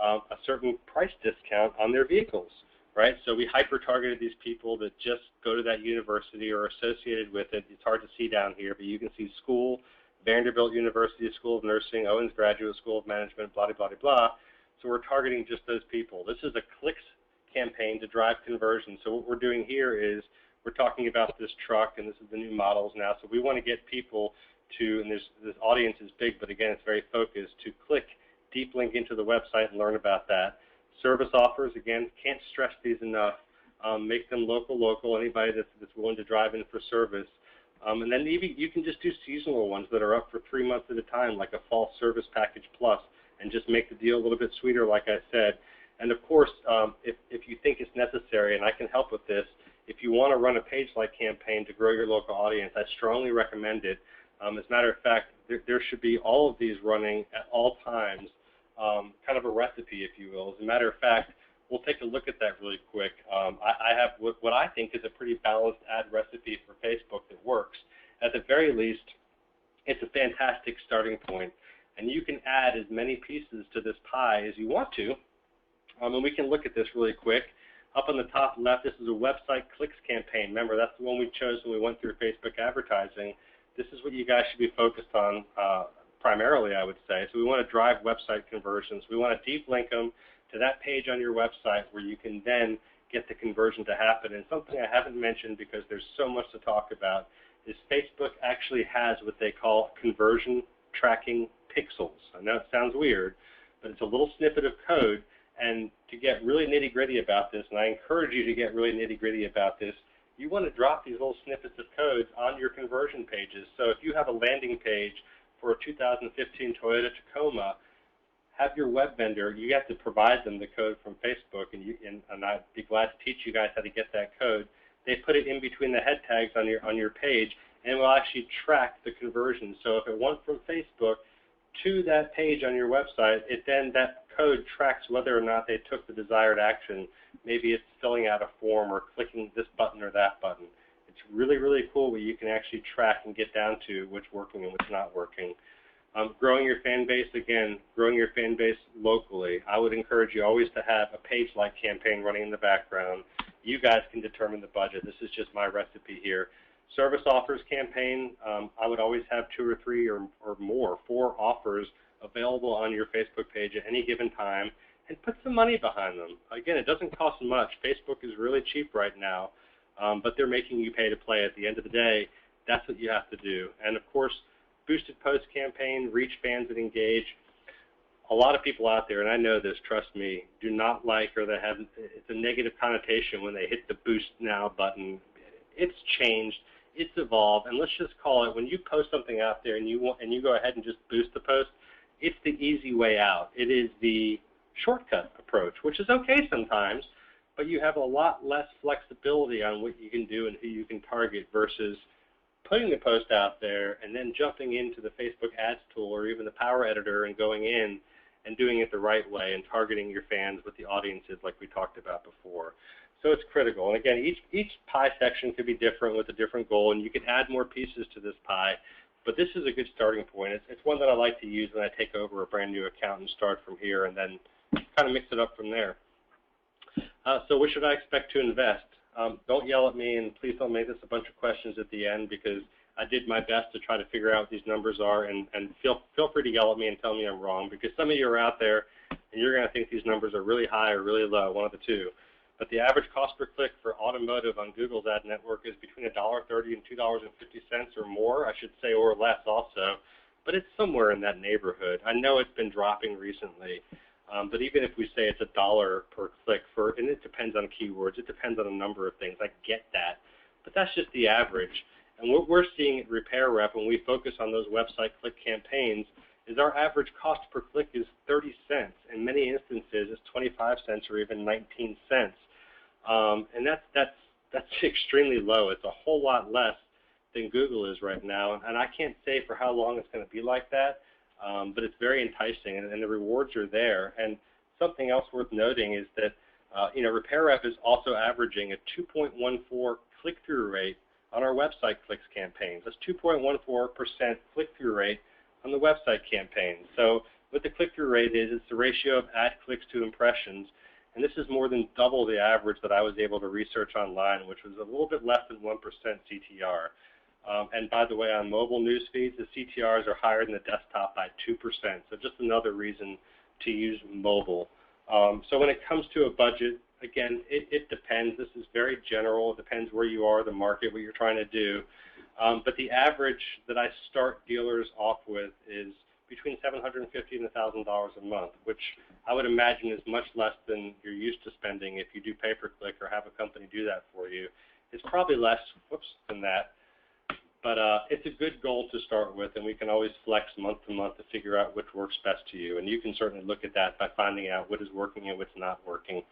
a certain price discount on their vehicles, right? So we hyper-targeted these people that just go to that university or are associated with it. It's hard to see down here, but you can see school, Vanderbilt University School of Nursing, Owens Graduate School of Management, blah, blah, blah, blah. So we're targeting just those people. This is a clicks campaign to drive conversion. So what we're doing here is we're talking about this truck, and this is the new models now. So we want to get people to, and this audience is big, but again, it's very focused, to click deep link into the website and learn about that. Service offers, again, can't stress these enough. Make them local, anybody that's willing to drive in for service. And then maybe you can just do seasonal ones that are up for 3 months at a time, like a fall service package plus, and just make the deal a little bit sweeter, like I said. And of course, if you think it's necessary, and I can help with this, if you want to run a page-like campaign to grow your local audience, I strongly recommend it. As a matter of fact, there should be all of these running at all times, kind of a recipe, if you will. As a matter of fact, we'll take a look at that really quick. I have what I think is a pretty balanced ad recipe for Facebook that works. At the very least, it's a fantastic starting point, and you can add as many pieces to this pie as you want to. And we can look at this really quick. Up on the top left, this is a website clicks campaign. Remember, that's the one we chose when we went through Facebook advertising. This is what you guys should be focused on primarily, I would say. So we want to drive website conversions. We want to deep link them to that page on your website where you can then get the conversion to happen. And something I haven't mentioned because there's so much to talk about is Facebook actually has what they call conversion tracking pixels. I know it sounds weird, but it's a little snippet of code. And to get really nitty-gritty about this, and I encourage you to get really nitty-gritty about this, you want to drop these little snippets of code on your conversion pages. So if you have a landing page for a 2015 Toyota Tacoma, have your web vendor, you have to provide them the code from Facebook, and I'd be glad to teach you guys how to get that code. They put it in between the head tags on your page, and it will actually track the conversion. So if it went from Facebook to that page on your website, that code tracks whether or not they took the desired action. Maybe it's filling out a form or clicking this button or that button. It's really, really cool where you can actually track and get down to what's working and what's not working. Growing your fan base, again, growing your fan base locally. I would encourage you always to have a page-like campaign running in the background. You guys can determine the budget. This is just my recipe here. Service offers campaign, I would always have 2 or 3 or more, 4 offers available on your Facebook page at any given time, and put some money behind them. Again, it doesn't cost much. Facebook is really cheap right now, but they're making you pay to play. At the end of the day, that's what you have to do. And of course, boosted post campaign, reach fans and engage. A lot of people out there, and I know this, trust me, do not like, or they have, it's a negative connotation when they hit the boost now button. It's changed. It's evolved, and let's just call it, when you post something out there and you go ahead and just boost the post, it's the easy way out. It is the shortcut approach, which is okay sometimes, but you have a lot less flexibility on what you can do and who you can target versus putting the post out there and then jumping into the Facebook ads tool or even the Power Editor and going in and doing it the right way and targeting your fans with the audiences like we talked about before. So it's critical. And again, each pie section could be different with a different goal, and you can add more pieces to this pie. But this is a good starting point. It's one that I like to use when I take over a brand new account and start from here and then kind of mix it up from there. So what should I expect to invest? Don't yell at me, and please don't make this a bunch of questions at the end, because I did my best to try to figure out what these numbers are, and feel free to yell at me and tell me I'm wrong, because some of you are out there and you're going to think these numbers are really high or really low, one of the two. But the average cost per click for automotive on Google's ad network is between $1.30 and $2.50 or more, I should say, or less also. But it's somewhere in that neighborhood. I know it's been dropping recently, but even if we say it's $1 per click, and it depends on keywords, it depends on a number of things. I get that, but that's just the average. And what we're seeing at Repair Rep when we focus on those website click campaigns is our average cost per click is 30 cents. In many instances, it's 25 cents or even 19 cents. And that's extremely low. It's a whole lot less than Google is right now. And I can't say for how long it's going to be like that, but it's very enticing, and the rewards are there. And something else worth noting is that Repair Rep is also averaging a 2.14 click-through rate on our website clicks campaigns. That's 2.14% click-through rate on the website campaign. So what the click-through rate is, it's the ratio of ad clicks to impressions. And this is more than double the average that I was able to research online, which was a little bit less than 1% CTR. And by the way, on mobile news feeds, the CTRs are higher than the desktop by 2%. So just another reason to use mobile. So when it comes to a budget, again, it depends. This is very general. It depends where you are, the market, what you're trying to do. But the average that I start dealers off with is between $750 and $1,000 a month, which I would imagine is much less than you're used to spending if you do pay-per-click or have a company do that for you. It's probably less than that, but it's a good goal to start with, and we can always flex month to month to figure out which works best to you. And you can certainly look at that by finding out what is working and what's not working.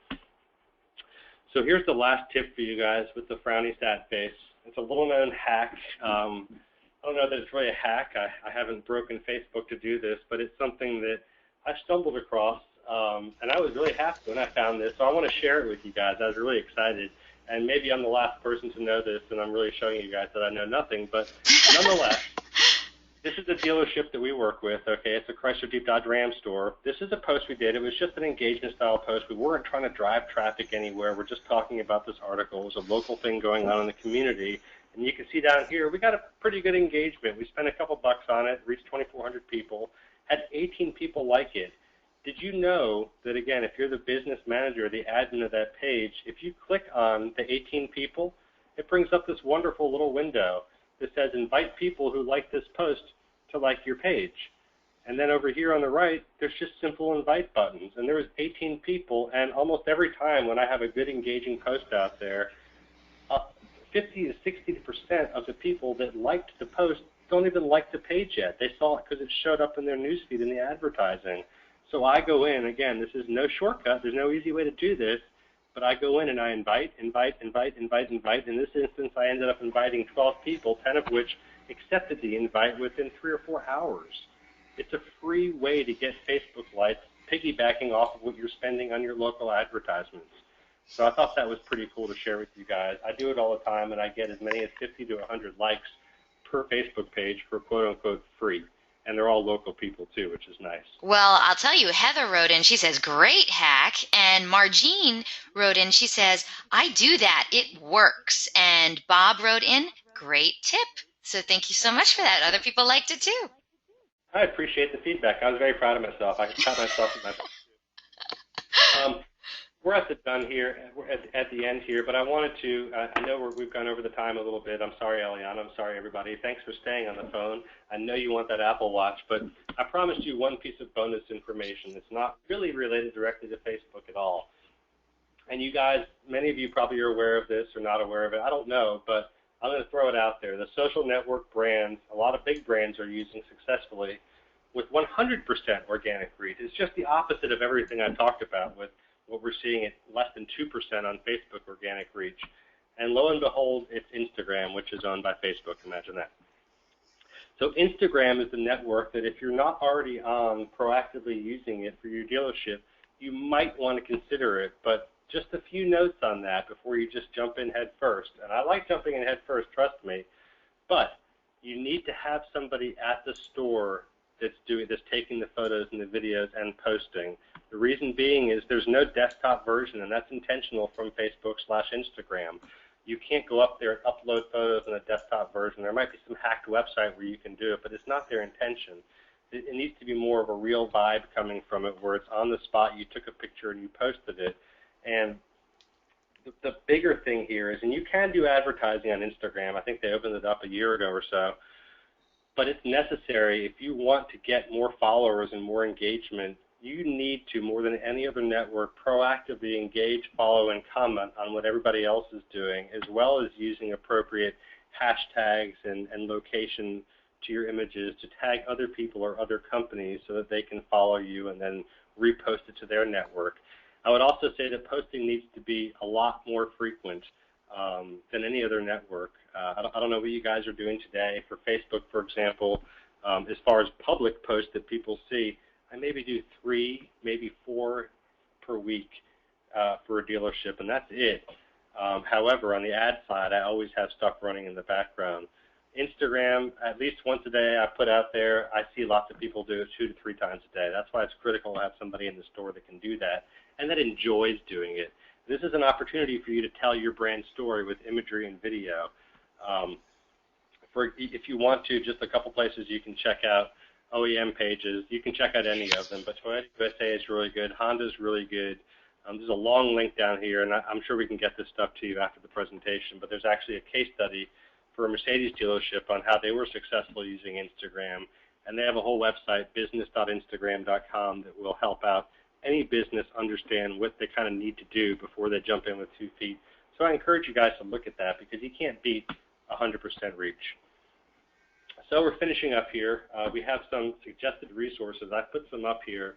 So here's the last tip for you guys with the Frowny Stat base. It's a little-known hack. I don't know that it's really a hack. I haven't broken Facebook to do this, but it's something that I stumbled across, and I was really happy when I found this, so I want to share it with you guys. I was really excited, and maybe I'm the last person to know this, and I'm really showing you guys that I know nothing, but nonetheless, this is a dealership that we work with, okay? It's a Chrysler Jeep Dodge Ram store. This is a post we did. It was just an engagement-style post. We weren't trying to drive traffic anywhere. We're just talking about this article. It was a local thing going on in the community. And you can see down here, we got a pretty good engagement. We spent a couple bucks on it, reached 2,400 people, had 18 people like it. did you know that, again, if you're the business manager, the admin of that page, if you click on the 18 people, it brings up this wonderful little window that says invite people who like this post to like your page. And then over here on the right, there's just simple invite buttons. And there was 18 people, and almost every time when I have a good engaging post out there, 50 to 60% of the people that liked the post don't even like the page yet. They saw it because it showed up in their newsfeed in the advertising. So I go in, again, this is no shortcut. There's no easy way to do this, but I go in and I invite. In this instance, I ended up inviting 12 people, 10 of which accepted the invite within 3 or 4 hours. It's a free way to get Facebook likes, piggybacking off of what you're spending on your local advertisements. So I thought that was pretty cool to share with you guys. I do it all the time, and I get as many as 50 to 100 likes per Facebook page for quote-unquote free. And they're all local people, too, which is nice. Well, I'll tell you, Heather wrote in, she says, great hack. And Margene wrote in, she says, I do that. It works. And Bob wrote in, great tip. So thank you so much for that. Other people liked it, too. I appreciate the feedback. I was very proud of myself. I pat myself on my back. We're at the done here. We're at the end here, but I wanted to. I know we've gone over the time a little bit. I'm sorry, Eliana. I'm sorry, everybody. Thanks for staying on the phone. I know you want that Apple Watch, but I promised you one piece of bonus information. It's not really related directly to Facebook at all. And you guys, many of you probably are aware of this or not aware of it. I don't know, but I'm going to throw it out there. The social network brands, a lot of big brands are using successfully with 100% organic reach. It's just the opposite of everything I talked about with what we're seeing at less than 2% on Facebook organic reach. And lo and behold, it's Instagram, which is owned by Facebook. Imagine that. So Instagram is the network that if you're not already on, proactively using it for your dealership, you might want to consider it. But just a few notes on that before you just jump in head first. And I like jumping in head first, trust me. But you need to have somebody at the store that's taking the photos and the videos and posting. The reason being is there's no desktop version, and that's intentional from Facebook/Instagram. You can't go up there and upload photos in a desktop version. There might be some hacked website where you can do it, but it's not their intention. It needs to be more of a real vibe coming from it where it's on the spot, you took a picture and you posted it. And the bigger thing here is, and you can do advertising on Instagram. I think they opened it up a year ago or so. But it's necessary if you want to get more followers and more engagement. You need to, more than any other network, proactively engage, follow, and comment on what everybody else is doing, as well as using appropriate hashtags and location to your images to tag other people or other companies so that they can follow you and then repost it to their network. I would also say that posting needs to be a lot more frequent than any other network. I don't know what you guys are doing today. For Facebook, for example, as far as public posts that people see, I maybe do 3, maybe 4 per week for a dealership, and that's it. However, on the ad side, I always have stuff running in the background. Instagram, at least once a day I put out there. I see lots of people do it 2 to 3 times a day. That's why it's critical to have somebody in the store that can do that and that enjoys doing it. This is an opportunity for you to tell your brand story with imagery and video. If you want to, just a couple places you can check out OEM pages. You can check out any of them, but Toyota USA is really good. Honda's really good. There's a long link down here, and I'm sure we can get this stuff to you after the presentation, but there's actually a case study for a Mercedes dealership on how they were successful using Instagram, and they have a whole website, business.instagram.com, that will help out any business understand what they kind of need to do before they jump in with 2 feet. So I encourage you guys to look at that because you can't beat 100% reach. So we're finishing up here. We have some suggested resources. I put some up here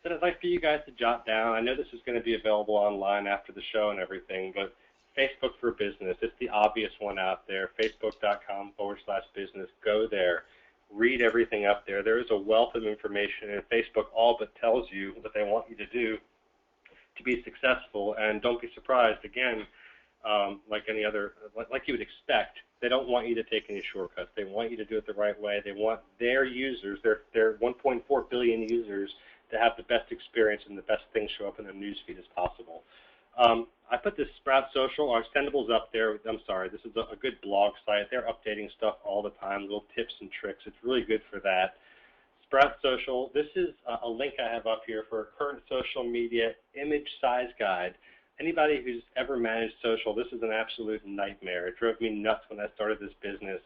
that I'd like for you guys to jot down. I know this is going to be available online after the show and everything, but Facebook for Business, it's the obvious one out there, facebook.com/business. Go there. Read everything up there. There is a wealth of information, and Facebook all but tells you what they want you to do to be successful. And don't be surprised, again, like any other, like you would expect, they don't want you to take any shortcuts. They want you to do it the right way. They want their users, their 1.4 billion users, to have the best experience and the best things show up in their newsfeed as possible. I put this Sprout Social, our Extendables up there. I'm sorry, this is a good blog site. They're updating stuff all the time, little tips and tricks. It's really good for that. Sprout Social. This is a link I have up here for a current social media image size guide. Anybody who's ever managed social, this is an absolute nightmare. It drove me nuts when I started this business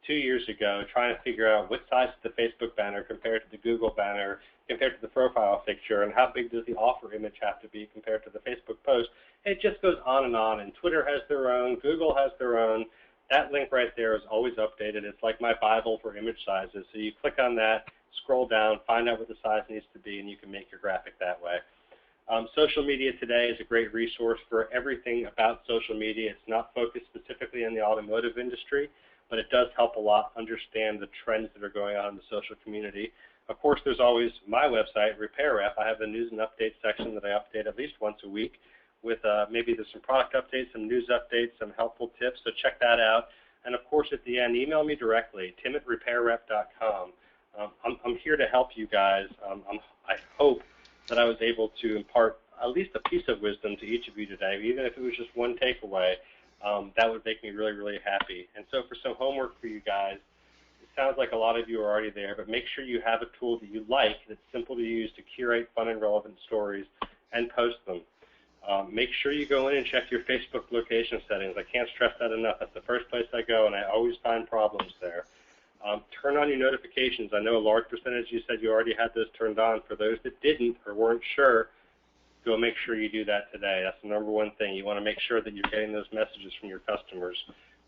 2 years ago, trying to figure out what size is the Facebook banner compared to the Google banner, compared to the profile picture, and how big does the offer image have to be compared to the Facebook post. It just goes on, and Twitter has their own, Google has their own. That link right there is always updated. It's like my Bible for image sizes. So you click on that, scroll down, find out what the size needs to be, and you can make your graphic that way. Social media today is a great resource for everything about social media. It's not focused specifically on the automotive industry, but it does help a lot understand the trends that are going on in the social community. Of course, there's always my website, Repair Rep. I have the news and updates section that I update at least once a week with maybe there's some product updates, some news updates, some helpful tips, so check that out. And of course, at the end, email me directly, tim@repairrep.com. I'm here to help you guys. I hope that I was able to impart at least a piece of wisdom to each of you today, even if it was just one takeaway. That would make me really, really happy. And so for some homework for you guys, it sounds like a lot of you are already there, but make sure you have a tool that you like that's simple to use to curate fun and relevant stories and post them. Make sure you go in and check your Facebook location settings. I can't stress that enough. That's the first place I go, and I always find problems there. Turn on your notifications. I know a large percentage you said you already had those turned on. For those that didn't or weren't sure, go make sure you do that today. That's the number one thing. You want to make sure that you're getting those messages from your customers.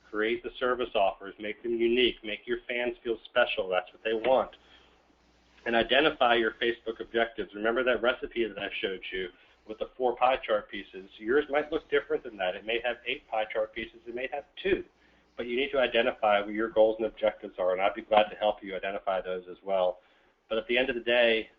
Create the service offers. Make them unique. Make your fans feel special. That's what they want. And identify your Facebook objectives. Remember that recipe that I showed you with the 4 pie chart pieces? Yours might look different than that. It may have 8 pie chart pieces. It may have 2. But you need to identify what your goals and objectives are, and I'd be glad to help you identify those as well. But at the end of the day,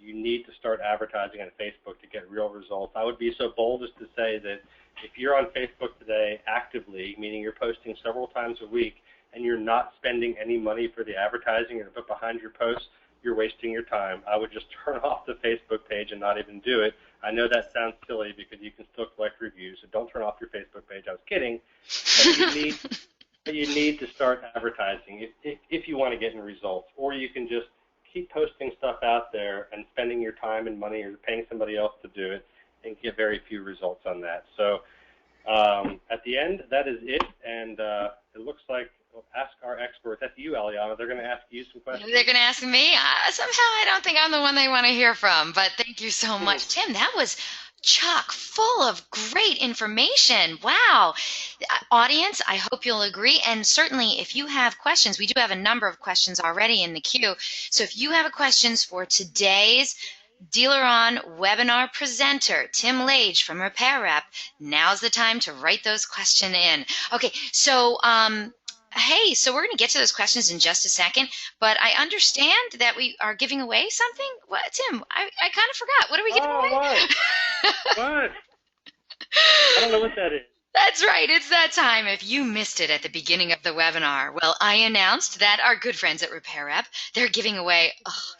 you need to start advertising on Facebook to get real results. I would be so bold as to say that if you're on Facebook today actively, meaning you're posting several times a week, and you're not spending any money for the advertising you're going to put behind your posts, you're wasting your time. I would just turn off the Facebook page and not even do it. I know that sounds silly because you can still collect reviews, so don't turn off your Facebook page. I was kidding. But you need to start advertising if you want to get any results. Or you can just keep posting stuff out there and spending your time and money or paying somebody else to do it and get very few results on that. So at the end, that is it. And it looks like we'll ask our experts. That's you, Eliana. They're going to ask you some questions. They're going to ask me? Somehow I don't think I'm the one they want to hear from, but thank you so much. Tim, that was chock full of great information. Wow. Audience, I hope you'll agree. And certainly if you have questions, we do have a number of questions already in the queue. So if you have questions for today's DealerOn webinar presenter, Tim Lage from Repair Rep, now's the time to write those questions in. Okay, so hey, so we're going to get to those questions in just a second, but I understand that we are giving away something. What, Tim? I kind of forgot. What are we giving away? What? I don't know what that is. That's right. It's that time. If you missed it at the beginning of the webinar, well, I announced that our good friends at Repair Rep, they're giving away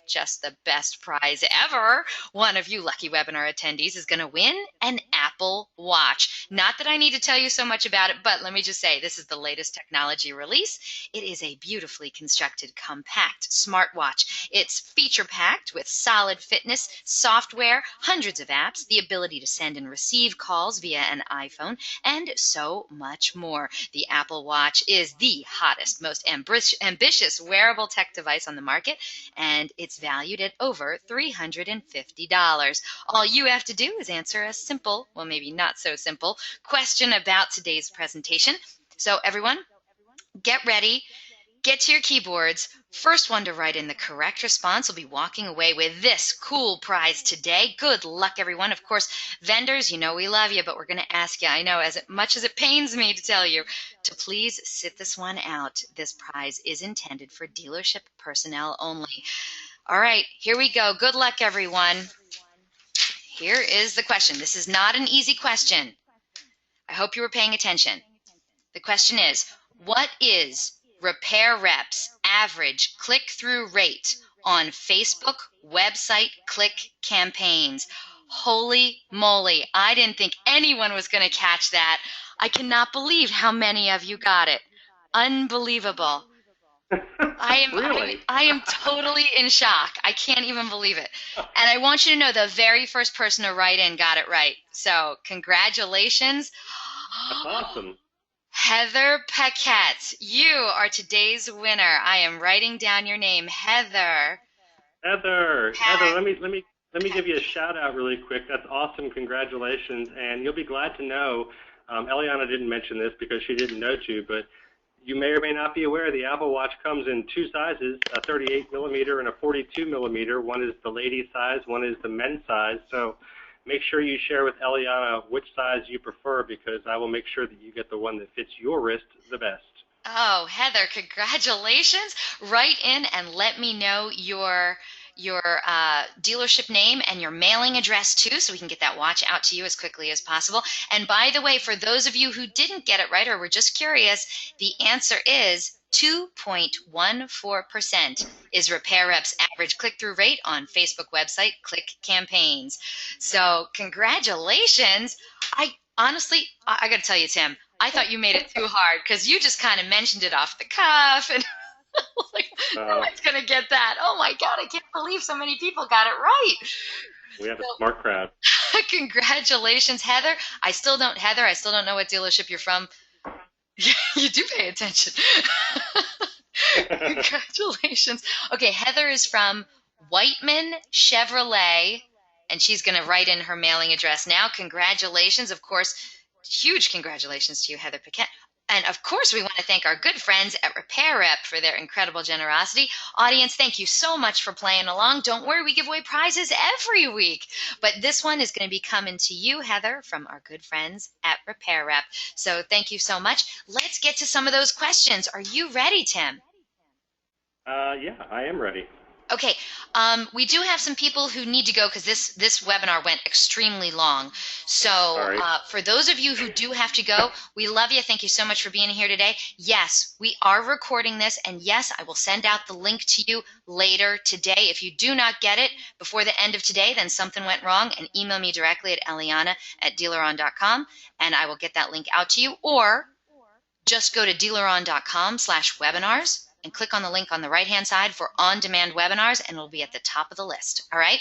just the best prize ever. One of you lucky webinar attendees is going to win an Apple Watch. Not that I need to tell you so much about it, but let me just say this is the latest technology release. It is a beautifully constructed, compact smartwatch. It's feature-packed with solid fitness, software, hundreds of apps, the ability to send and receive calls via an iPhone, and so much more. The Apple Watch is the hottest, most ambitious wearable tech device on the market, and it's valued at over $350. All you have to do is answer a simple, well, maybe not so simple, question about today's presentation. So everyone, get ready. Get to your keyboards. First one to write in the correct response will be walking away with this cool prize today. Good luck, everyone. Of course, vendors, you know we love you, but we're going to ask you, I know, as much as it pains me to tell you, to please sit this one out. This prize is intended for dealership personnel only. All right, here we go. Good luck, everyone. Here is the question. This is not an easy question. I hope you were paying attention. The question is, what is Repair Rep's average click-through rate on Facebook website click campaigns? Holy moly, I didn't think anyone was going to catch that. I cannot believe how many of you got it. Unbelievable. Really? I am totally in shock. I can't even believe it. And I want you to know the very first person to write in got it right. So congratulations. That's awesome. Heather Paquette, you are today's winner. I am writing down your name, Heather Heather, let me give you a Paquette. shout out really quick. That's awesome. Congratulations, and you'll be glad to know. Eliana didn't mention this because she didn't know to, but you may or may not be aware the Apple Watch comes in two sizes, a 38 millimeter and a 42 millimeter. One is the lady size, one is the men's size. So make sure you share with Eliana which size you prefer, because I will make sure that you get the one that fits your wrist the best. Oh, Heather, congratulations. Write in and let me know your dealership name and your mailing address too, so we can get that watch out to you as quickly as possible. And by the way, for those of you who didn't get it right or were just curious, the answer is 2.14% is Repair Rep's average click-through rate on Facebook website click campaigns. So congratulations. I honestly, I got to tell you, Tim, I thought you made it too hard because you just kind of mentioned it off the cuff, and like, no Uh, one's gonna get that. Oh my God, I can't believe so many people got it right. we have a smart crowd. So, congratulations, Heather. Heather, I still don't know what dealership you're from. You do pay attention. Congratulations. Okay, Heather is from Whiteman Chevrolet, and she's going to write in her mailing address now. Congratulations, of course. Huge congratulations to you, Heather Paquette. And of course, we want to thank our good friends at Repair Rep for their incredible generosity. Audience, thank you so much for playing along. Don't worry, we give away prizes every week. But this one is going to be coming to you, Heather, from our good friends at Repair Rep. So thank you so much. Let's get to some of those questions. Are you ready, Tim? Yeah, I am ready. Okay, we do have some people who need to go because this webinar went extremely long. So Sorry. for those of you who do have to go, we love you. Thank you so much for being here today. Yes, we are recording this, and yes, I will send out the link to you later today. If you do not get it before the end of today, then something went wrong, and email me directly at eliana@dealeron.com, and I will get that link out to you. Or just go to dealeron.com/webinars and click on the link on the right-hand side for on-demand webinars, and it'll be at the top of the list. All right?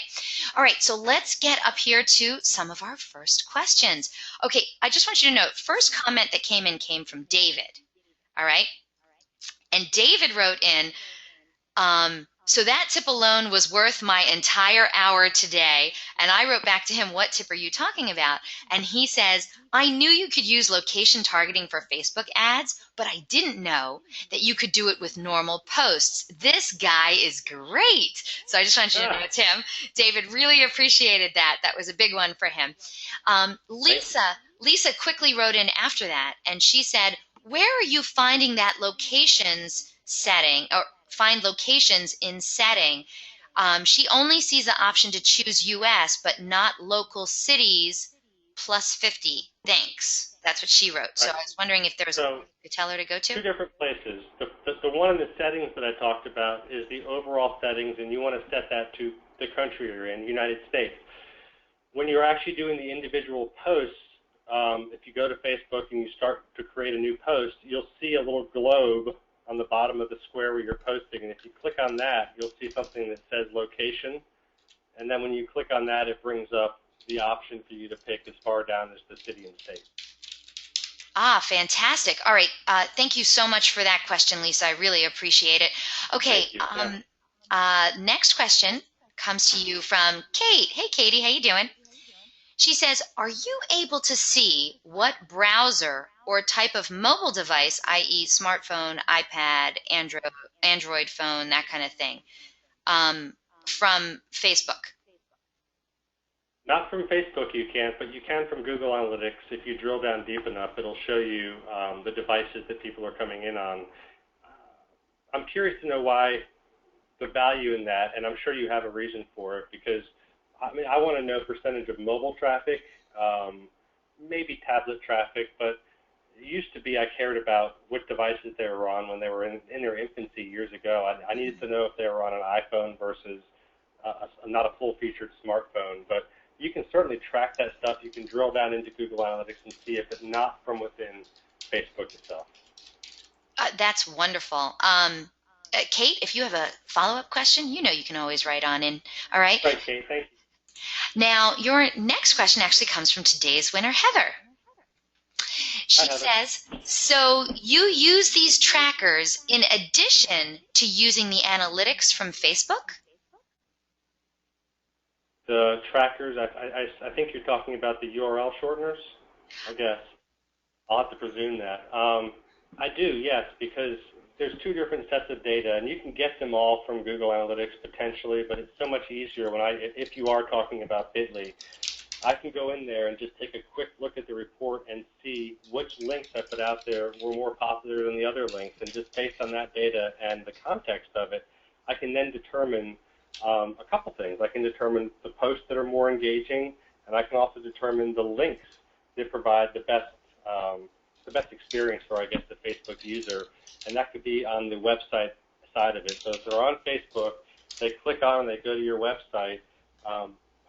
All right, so let's get up here to some of our first questions. Okay, I just want you to note, first comment that came from David. All right? And David wrote in, so that tip alone was worth my entire hour today. And I wrote back to him, what tip are you talking about? And he says, I knew you could use location targeting for Facebook ads, but I didn't know that you could do it with normal posts. This guy is great. So I just want you to know, Tim, David really appreciated that. That was a big one for him. Lisa quickly wrote in after that, and she said, where are you finding that locations setting, or find locations in setting? She only sees the option to choose U.S., but not local cities plus 50. Thanks. That's what she wrote. So I was wondering if there was So to tell her to go to. two different places. The one in the settings that I talked about is the overall settings, and you want to set that to the country you're in, United States. When you're actually doing the individual posts, if you go to Facebook and you start to create a new post, you'll see a little globe on the bottom of the square where you're posting, and if you click on that, you'll see something that says location, and then when you click on that, it brings up the option for you to pick as far down as the city and state. Ah, fantastic. All right. Thank you so much for that question, Lisa. I really appreciate it. Okay. Thank you. Next question comes to you from Kate. Hey, Katie, how you doing? She says, are you able to see what browser or type of mobile device, i.e. smartphone, iPad, Android phone, that kind of thing, from Facebook? Not from Facebook you can't, but you can from Google Analytics. If you drill down deep enough, it'll show you the devices that people are coming in on. I'm curious to know why the value in that, and I'm sure you have a reason for it, because I want to know percentage of mobile traffic, maybe tablet traffic, but it used to be I cared about what devices they were on when they were in their infancy years ago. I needed to know if they were on an iPhone versus not a full-featured smartphone, but you can certainly track that stuff. You can drill down into Google Analytics and see if it's not from within Facebook itself. That's wonderful. Kate, if you have a follow-up question, you know you can always write on in. All right. Right, Kate. Thank you. Now, your next question actually comes from today's winner, Heather. Hi, She Heather. says, so you use these trackers in addition to using the analytics from Facebook? The trackers, I think you're talking about the URL shorteners, I guess. I'll have to presume that. I do, yes, because there's two different sets of data, and you can get them all from Google Analytics potentially, but it's so much easier if you are talking about Bitly. I can go in there and just take a quick look at the report and see which links I put out there were more popular than the other links, and just based on that data and the context of it, I can then determine a couple things. I can determine the posts that are more engaging, and I can also determine the links that provide the best experience for, I guess, the Facebook user, and that could be on the website side of it. So if they're on Facebook, they click on and they go to your website,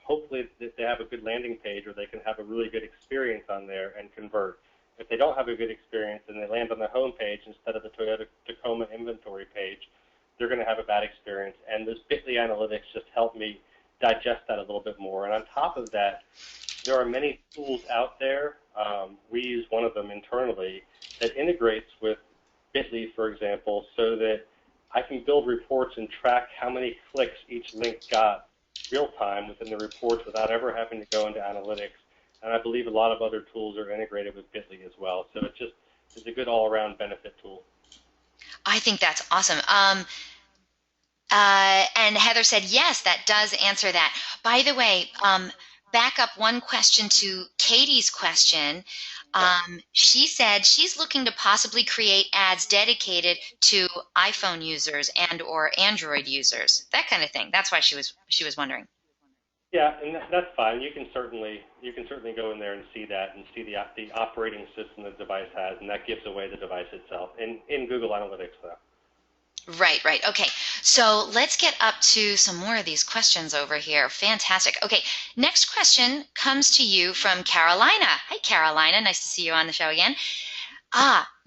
hopefully they have a good landing page or they can have a really good experience on there and convert. If they don't have a good experience and they land on the home page instead of the Toyota Tacoma inventory page, they're going to have a bad experience. And those Bitly analytics just help me digest that a little bit more. And on top of that, there are many tools out there. We use one of them internally that integrates with Bitly, for example, so that I can build reports and track how many clicks each link got real time within the reports without ever having to go into analytics. And I believe a lot of other tools are integrated with Bitly as well. So it's a good all-around benefit tool. I think that's awesome. And Heather said, yes, that does answer that. By the way, back up one question to Katie's question. She said she's looking to possibly create ads dedicated to iPhone users and or Android users, that kind of thing. That's why she was wondering. Yeah, and that's fine. You can certainly go in there and see that and see the operating system the device has, and that gives away the device itself in Google Analytics, though. Right. Okay. So let's get up to some more of these questions over here. Fantastic. Okay. Next question comes to you from Carolina. Hi, Carolina. Nice to see you on the show again.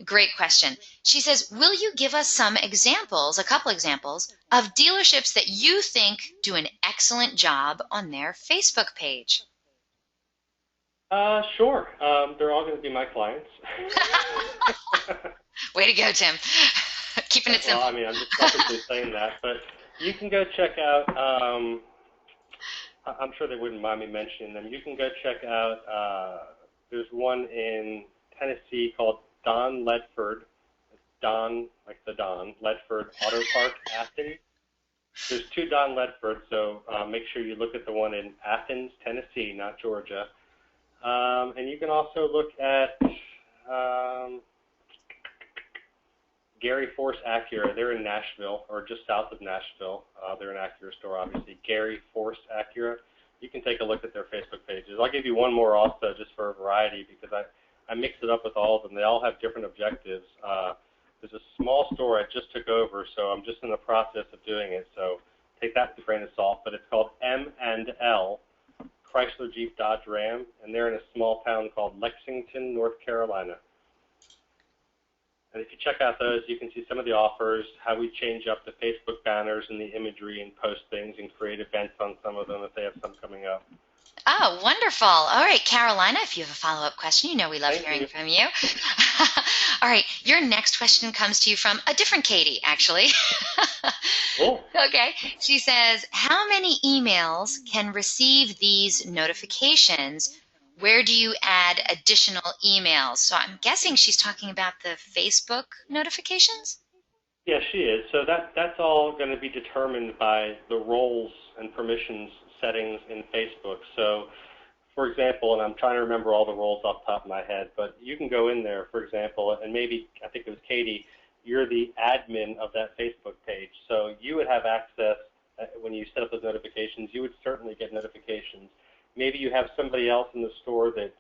Great question. She says, will you give us some examples, a couple examples, of dealerships that you think do an excellent job on their Facebook page? Sure. They're all going to be my clients. Way to go, Tim. Keeping it simple. Well, I mean, I'm just publicly saying that, but you can go check out, I'm sure they wouldn't mind me mentioning them. You can go check out, there's one in Tennessee called Don Ledford. It's Don, like the Don, Ledford Auto Park, Athens. There's two Don Ledford, so make sure you look at the one in Athens, Tennessee, not Georgia. And you can also look at Gary Force Acura. They're in Nashville, or just south of Nashville. They're an Acura store, obviously. Gary Force Acura. You can take a look at their Facebook pages. I'll give you one more also, just for a variety, because I mix it up with all of them. They all have different objectives. There's a small store I just took over, so I'm just in the process of doing it. So take that with a grain of salt. But it's called M&L, Chrysler Jeep Dodge Ram, and they're in a small town called Lexington, North Carolina. And if you check out those, you can see some of the offers, how we change up the Facebook banners and the imagery and post things and create events on some of them if they have some coming up. Oh, wonderful. All right, Carolina, if you have a follow-up question, you know we love hearing from you. All right, your next question comes to you from a different Katie, actually. Cool. Okay, she says, how many emails can receive these notifications? Where do you add additional emails? So I'm guessing she's talking about the Facebook notifications? Yeah, she is. So that's all going to be determined by the roles and permissions settings in Facebook. So, for example, and I'm trying to remember all the roles off the top of my head, but you can go in there, for example, and maybe, I think it was Katie, you're the admin of that Facebook page. So you would have access, when you set up those notifications, you would certainly get notifications. Maybe you have somebody else in the store that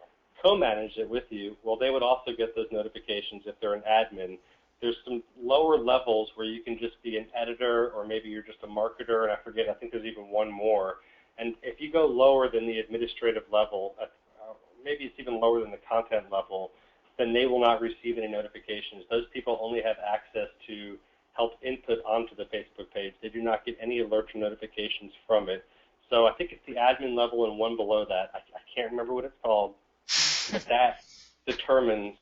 co-managed it with you. Well, they would also get those notifications if they're an admin. There's some lower levels where you can just be an editor, or maybe you're just a marketer, and I think there's even one more. And if you go lower than the administrative level, maybe it's even lower than the content level, then they will not receive any notifications. Those people only have access to help input onto not get any alerts or notifications from it. So I think it's the admin level and one below that. I can't remember what it's called, but that determines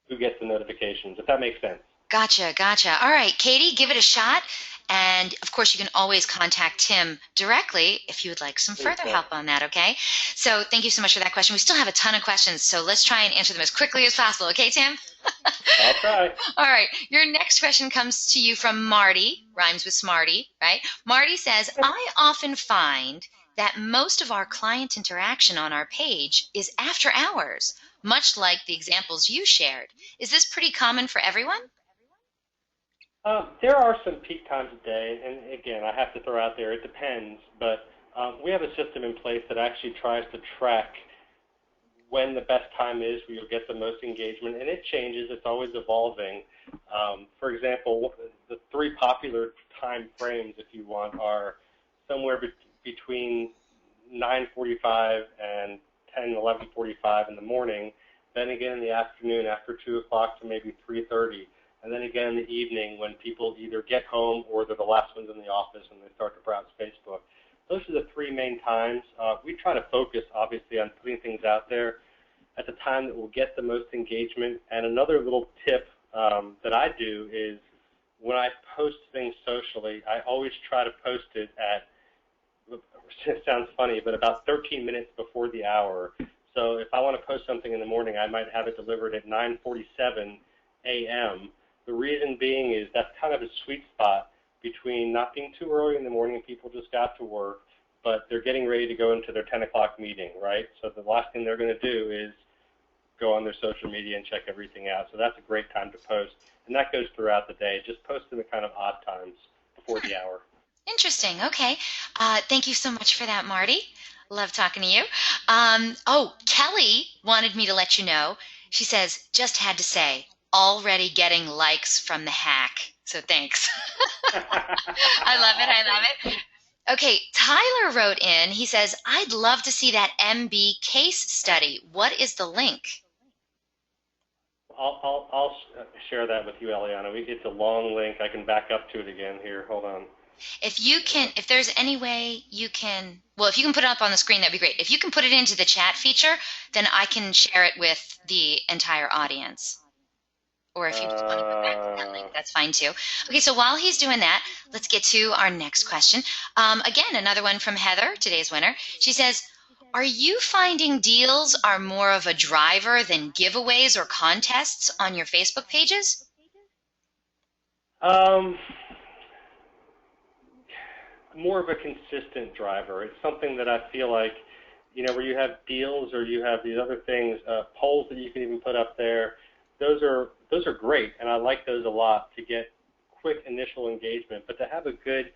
who gets the notifications, if that makes sense. Gotcha, gotcha. All right, Katie, give it a shot. And, of course, you can always contact Tim directly if you would like some further help on that, okay? So thank you so much for that question. We still have a ton of questions, so let's try and answer them as quickly as possible, okay, Tim? I'll try. All right, your next question comes to you from Marty, rhymes with Smarty, right? Marty says, I often find that most of our client interaction on our page is after hours, much like the examples you shared. Is this pretty common for everyone? There are some peak times a day, and again, I have to throw out there, it depends, but we have a system in place that actually tries to track when the best time is where you'll get the most engagement, and it changes. It's always evolving. For example, the three popular time frames, if you want, are somewhere between 9:45 and 10, 11:45 in the morning, then again in the afternoon after 2 o'clock to maybe 3:30. And then again in the evening when people either get home or they're the last ones in the office and they start to browse Facebook. Those are the three main times. We try to focus, obviously, on putting things out there at the time that will get the most engagement. And another little tip that I do is when I post things socially, I always try to post it at, it sounds funny, but about 13 minutes before the hour. So if I want to post something in the morning, I might have it delivered at 9:47 a.m., The reason being is that's kind of a sweet spot between not being too early in the morning and people just got to work, but they're getting ready to go into their 10 o'clock meeting, right? So the last thing they're going to do is go on their social media and check everything out. So that's a great time to post. And that goes throughout the day. Just post in the kind of odd times before the hour. Interesting. Okay. Thank you so much for that, Marty. Love talking to you. Kelly wanted me to let you know. She says, just had to say, already getting likes from the hack. So thanks. I love it. I love it. Okay, Tyler wrote in. He says, I'd love to see that MB case study. What is the link? I'll share that with you, Eliana. It's a long link. I can back up to it again here. Hold on. If there's any way you can, well, if you can put it up on the screen, that'd be great. If you can put it into the chat feature, then I can share it with the entire audience. Or if you just want to go back to that link, that's fine too. Okay, so while he's doing that, let's get to our next question. Again, another one from Heather, today's winner. She says, are you finding deals are more of a driver than giveaways or contests on your Facebook pages? More of a consistent driver. It's something that I feel like, where you have deals or you have these other things, polls that you can even put up there. Those are great, and I like those a lot to get quick initial engagement. But to have a good,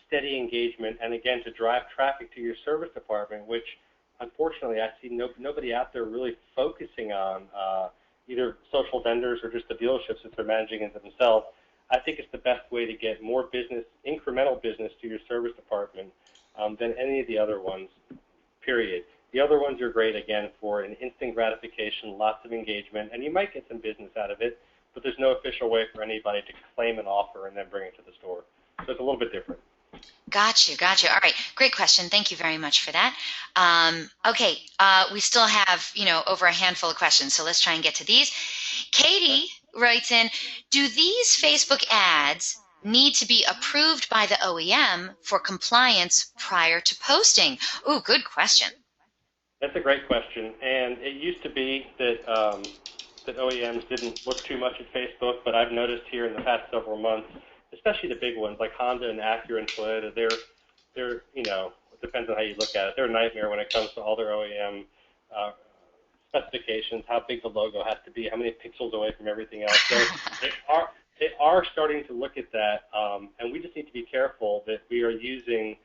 steady engagement, and again to drive traffic to your service department, which unfortunately I see nobody out there really focusing on, either social vendors or just the dealerships that they're managing it themselves. I think it's the best way to get more business, incremental business to your service department than any of the other ones, period. The other ones are great, again, for an instant gratification, lots of engagement, and you might get some business out of it, but there's no official way for anybody to claim an offer and then bring it to the store. So it's a little bit different. Gotcha. All right, great question. Thank you very much for that. Okay, we still have, over a handful of questions, so let's try and get to these. Katie writes in, do these Facebook ads need to be approved by the OEM for compliance prior to posting? Ooh, good question. That's a great question, and it used to be that that OEMs didn't look too much at Facebook, but I've noticed here in the past several months, especially the big ones like Honda and Acura and Toyota, they're it depends on how you look at it. They're a nightmare when it comes to all their OEM specifications, how big the logo has to be, how many pixels away from everything else. So they are starting to look at that, and we just need to be careful that we are using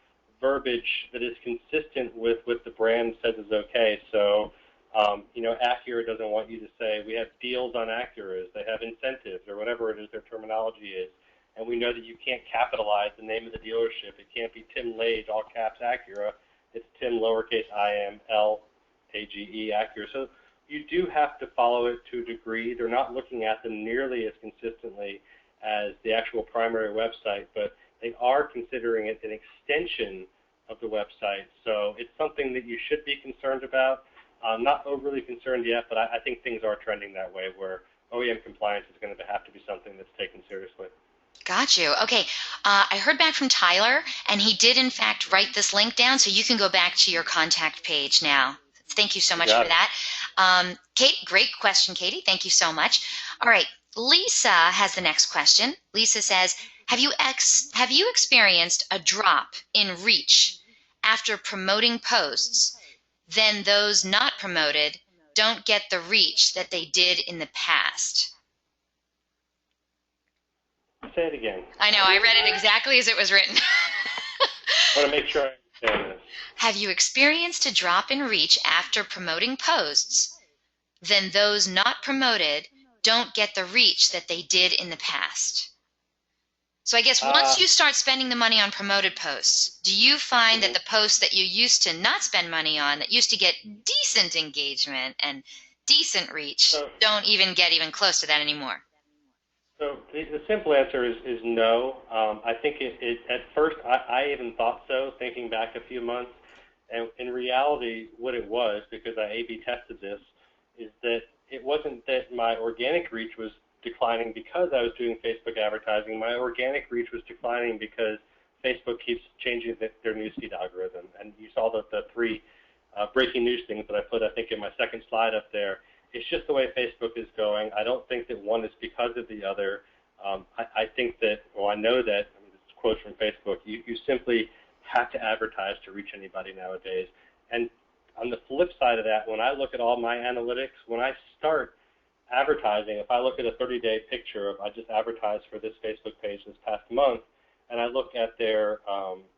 verbiage that is consistent with what the brand says is okay. So, Acura doesn't want you to say, we have deals on Acuras, they have incentives, or whatever it is their terminology is. And we know that you can't capitalize the name of the dealership. It can't be Tim Lage, all caps Acura. It's Tim, lowercase I-M, L-A-G-E, Acura. So you do have to follow it to a degree. They're not looking at them nearly as consistently as the actual primary website, but they are considering it an extension of the website. So it's something that you should be concerned about. Not overly concerned yet, but I think things are trending that way, where OEM compliance is going to have to be something that's taken seriously. Got you. Okay. I heard back from Tyler, and he did, in fact, write this link down, so you can go back to your contact page now. Thank you so much for that. Kate, great question, Katie. Thank you so much. All right. Lisa has the next question. Lisa says, have you experienced a drop in reach after promoting posts, then those not promoted don't get the reach that they did in the past? Say it again. I know, I read it exactly as it was written. I want to make sure I understand this. Have you experienced a drop in reach after promoting posts, then those not promoted don't get the reach that they did in the past? So I guess once you start spending the money on promoted posts, do you find that the posts that you used to not spend money on, that used to get decent engagement and decent reach, don't even get close to that anymore? So the simple answer is no. I think it at first I even thought so, thinking back a few months. And in reality, what it was, because I A/B tested this, is that it wasn't that my organic reach was declining because I was doing Facebook advertising. My organic reach was declining because Facebook keeps changing their newsfeed algorithm. And you saw the three breaking news things that I put, I think, in my second slide up there. It's just the way Facebook is going. I don't think that one is because of the other. I think that, well, I know that, I mean, this is a quote from Facebook, you simply have to advertise to reach anybody nowadays. And on the flip side of that, when I look at all my analytics, when I start advertising, if I look at a 30-day picture of I just advertised for this Facebook page this past month, and I look at their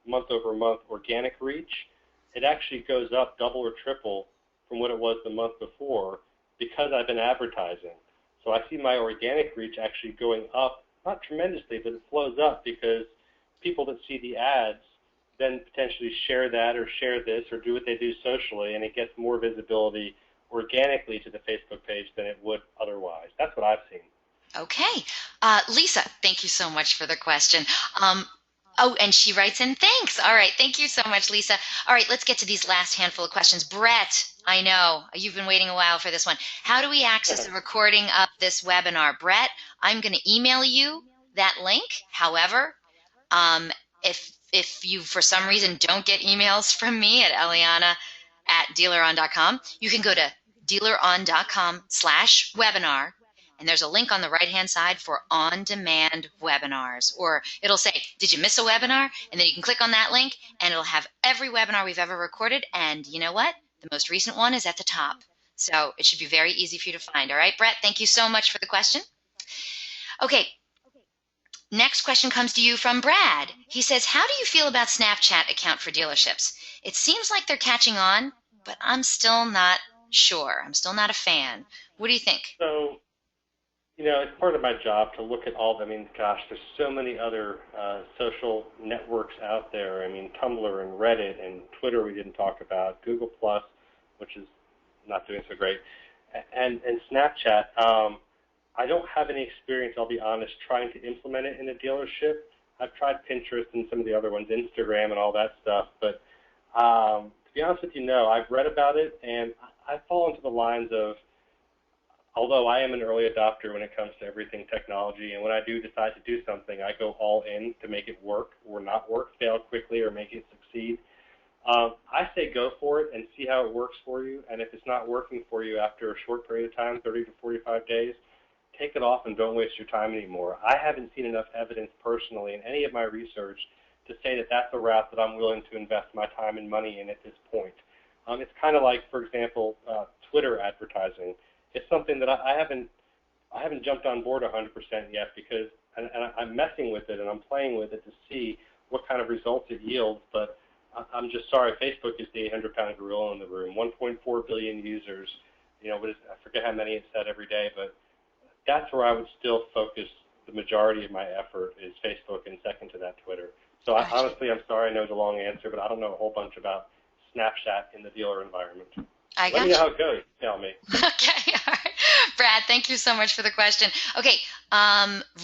month-over-month organic reach, it actually goes up double or triple from what it was the month before because I've been advertising. So I see my organic reach actually going up, not tremendously, but it flows up because people that see the ads then potentially share that or share this or do what they do socially, and it gets more visibility organically to the Facebook page than it would otherwise. That's what I've seen. Okay. Lisa, thank you so much for the question. And she writes in, thanks. All right. Thank you so much, Lisa. All right. Let's get to these last handful of questions. Brett, I know you've been waiting a while for this one. How do we access the recording of this webinar? Brett, I'm going to email you that link. However, if you, for some reason, don't get emails from me at Eliana@DealerOn.com, you can go to DealerOn.com/webinar, and there's a link on the right-hand side for on-demand webinars. Or it'll say, did you miss a webinar? And then you can click on that link, and it'll have every webinar we've ever recorded. And you know what? The most recent one is at the top. So it should be very easy for you to find. All right, Brett, thank you so much for the question. Okay. Next question comes to you from Brad. He says, how do you feel about Snapchat account for dealerships? It seems like they're catching on, but I'm still not sure. I'm still not a fan. What do you think? So, you know, it's part of my job to look at all, I mean, gosh, there's so many other social networks out there. I mean, Tumblr and Reddit and Twitter we didn't talk about, Google+, which is not doing so great, and Snapchat. I don't have any experience, I'll be honest, trying to implement it in a dealership. I've tried Pinterest and some of the other ones, Instagram and all that stuff, but to be honest with you, no. I've read about it, and I fall into the lines of, although I am an early adopter when it comes to everything technology, and when I do decide to do something, I go all in to make it work or not work, fail quickly or make it succeed. I say go for it and see how it works for you, and if it's not working for you after a short period of time, 30 to 45 days, take it off and don't waste your time anymore. I haven't seen enough evidence personally in any of my research to say that that's a route that I'm willing to invest my time and money in at this point. It's kind of like, for example, Twitter advertising. It's something that I haven't jumped on board 100% yet because and I'm messing with it and I'm playing with it to see what kind of results it yields. But I'm just sorry, Facebook is the 800-pound gorilla in the room. 1.4 billion users. You know, I forget how many it said every day, but that's where I would still focus the majority of my effort is Facebook, and second to that, Twitter. So honestly, I'm sorry I know the long answer, but I don't know a whole bunch about Snapchat in the dealer environment. Let me know how it goes. Tell me. Okay, all right. Brad, thank you so much for the question. Okay,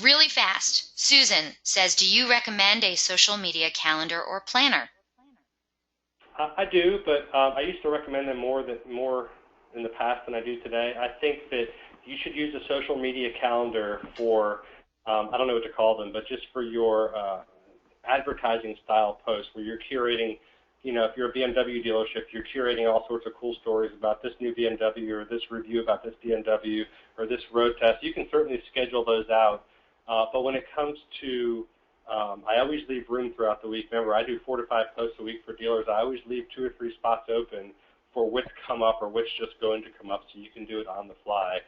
really fast. Susan says, do you recommend a social media calendar or planner? I do, but I used to recommend them more in the past than I do today. I think that you should use a social media calendar for, I don't know what to call them, but just for your advertising style posts where you're curating, if you're a BMW dealership, you're curating all sorts of cool stories about this new BMW or this review about this BMW or this road test. You can certainly schedule those out, but when it comes to I always leave room throughout the week. Remember, I do 4 to 5 posts a week for dealers. I always leave 2 or 3 spots open for which come up or which just going to come up, so you can do it on the fly,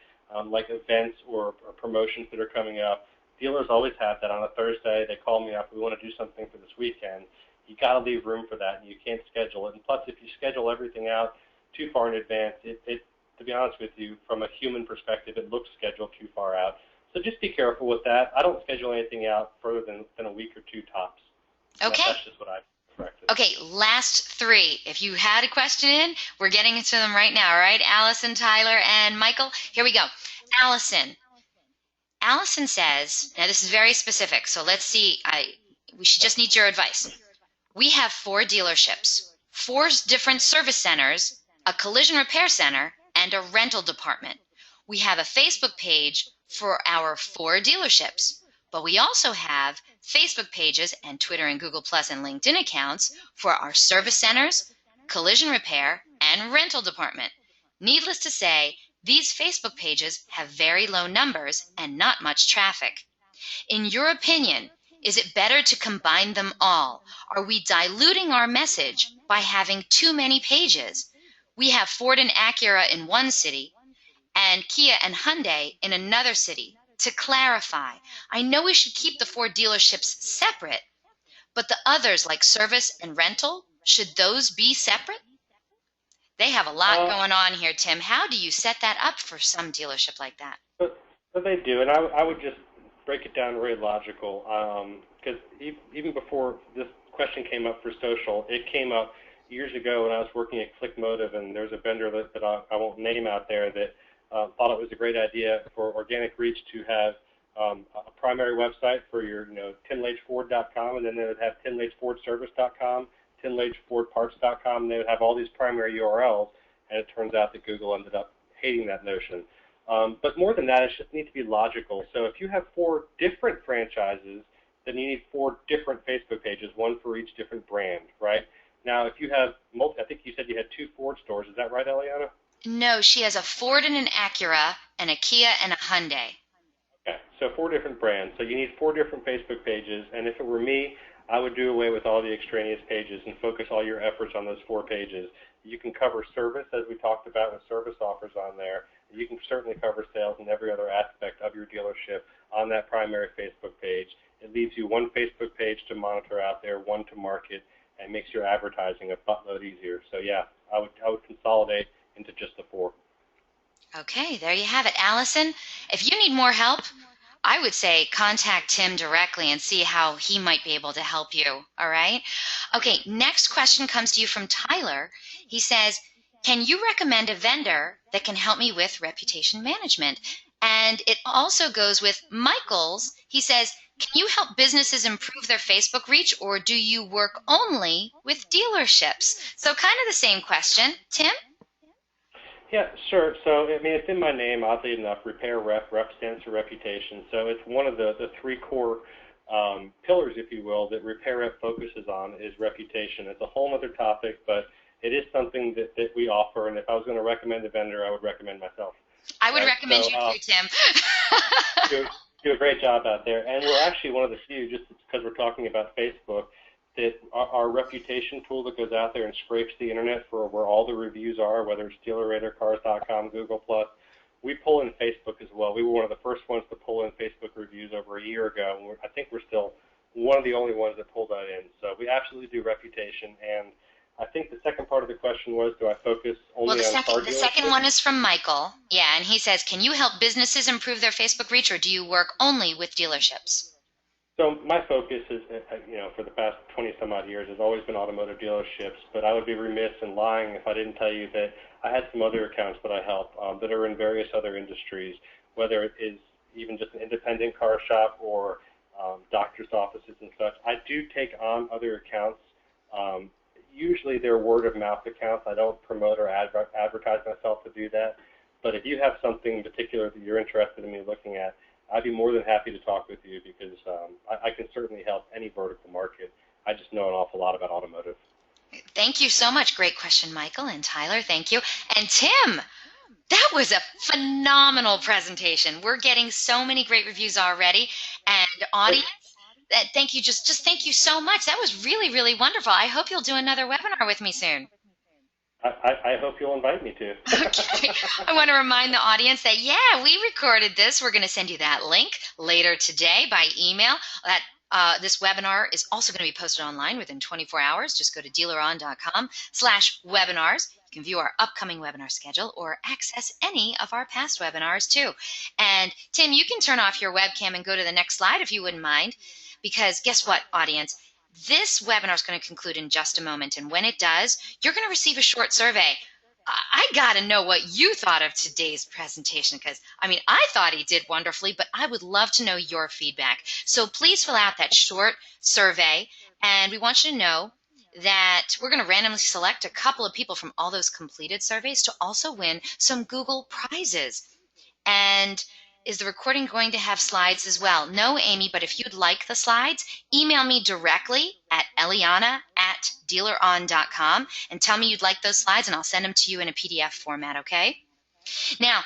like events or promotions that are coming up. Dealers always have that on a Thursday. They call me up. We want to do something for this weekend. You got to leave room for that, and you can't schedule it. And plus, if you schedule everything out too far in advance, to be honest with you, from a human perspective, it looks scheduled too far out. So just be careful with that. I don't schedule anything out further than a week or 2 tops. Okay. That's just what I practice. Okay, last 3. If you had a question in, we're getting into them right now, all right? Allison, Tyler, and Michael, here we go. Allison says, now this is very specific, so let's see. We should just need your advice. We have 4 dealerships, 4 different service centers, a collision repair center, and a rental department. We have a Facebook page for our 4 dealerships, but we also have Facebook pages and Twitter and Google Plus and LinkedIn accounts for our service centers, collision repair, and rental department. Needless to say, these Facebook pages have very low numbers and not much traffic. In your opinion, is it better to combine them all? Are we diluting our message by having too many pages? We have Ford and Acura in one city, and Kia and Hyundai in another city. To clarify, I know we should keep the 4 dealerships separate, but the others like service and rental, should those be separate? They have a lot going on here, Tim. How do you set that up for some dealership like that? But they do, and I would just break it down very logical, because even before this question came up for social, it came up years ago when I was working at ClickMotive, and there's a vendor that I won't name out there that thought it was a great idea for organic reach to have a primary website for your, tinlageford.com, and then they would have tinlagefordservice.com, tinlagefordparts.com, and they would have all these primary URLs, and it turns out that Google ended up hating that notion. But more than that, it just needs to be logical. So if you have 4 different franchises, then you need 4 different Facebook pages, one for each different brand, right? Now, if you have I think you said you had 2 Ford stores. Is that right, Eliana? No, she has a Ford and an Acura, and a Kia and a Hyundai. Okay, so 4 different brands. So you need 4 different Facebook pages, and if it were me, I would do away with all the extraneous pages and focus all your efforts on those 4 pages. You can cover service, as we talked about, with service offers on there. You can certainly cover sales and every other aspect of your dealership on that primary Facebook page. It leaves you 1 Facebook page to monitor out there, 1 to market, and makes your advertising a buttload easier. So yeah, I would consolidate into just the 4. Okay, there you have it. Allison, if you need more help, I would say contact Tim directly and see how he might be able to help you, all right? Okay, next question comes to you from Tyler. He says, can you recommend a vendor that can help me with reputation management? And it also goes with Michael's. He says, can you help businesses improve their Facebook reach, or do you work only with dealerships? So kind of the same question. Tim? Yeah, sure. So, it's in my name, oddly enough, Repair Rep. Rep stands for reputation. So it's one of the 3 core pillars, if you will, that Repair Rep focuses on is reputation. It's a whole other topic, but it is something that we offer, and if I was going to recommend a vendor, I would recommend myself. I would recommend you too, Tim. do a great job out there. And we're actually one of the few, just because we're talking about Facebook, that our reputation tool that goes out there and scrapes the internet for where all the reviews are, whether it's DealerRadarCars.com, Google+, we pull in Facebook as well. We were one of the first ones to pull in Facebook reviews over a year ago, and I think we're still one of the only ones that pulled that in. So we absolutely do reputation. And I think the second part of the question was, do I focus only on car dealerships? The second one is from Michael. Yeah, and he says, can you help businesses improve their Facebook reach, or do you work only with dealerships? So my focus is, for the past 20 some odd years has always been automotive dealerships, but I would be remiss in lying if I didn't tell you that I had some other accounts that I help that are in various other industries, whether it is even just an independent car shop or doctor's offices and such. I do take on other accounts. Usually they're word of mouth accounts. I don't promote or advertise myself to do that. But if you have something in particular that you're interested in me looking at, I'd be more than happy to talk with you because I can certainly help any vertical market. I just know an awful lot about automotive. Thank you so much. Great question, Michael and Tyler. Thank you. And Tim, that was a phenomenal presentation. We're getting so many great reviews already. And audience, thank you. Just thank you so much. That was really, really wonderful. I hope you'll do another webinar with me soon. I hope you'll invite me to. Okay. I want to remind the audience that, yeah, we recorded this. We're going to send you that link later today by email. This webinar is also going to be posted online within 24 hours. Just go to DealerOn.com/webinars. You can view our upcoming webinar schedule or access any of our past webinars too. And Tim, you can turn off your webcam and go to the next slide if you wouldn't mind, because guess what, audience? This webinar is going to conclude in just a moment, and when it does, you're going to receive a short survey. I got to know what you thought of today's presentation because, I thought he did wonderfully, but I would love to know your feedback. So please fill out that short survey, and we want you to know that we're going to randomly select a couple of people from all those completed surveys to also win some Google prizes. And is the recording going to have slides as well? No, Amy, but if you'd like the slides, email me directly at eliana@dealeron.com and tell me you'd like those slides, and I'll send them to you in a PDF format, okay? Now,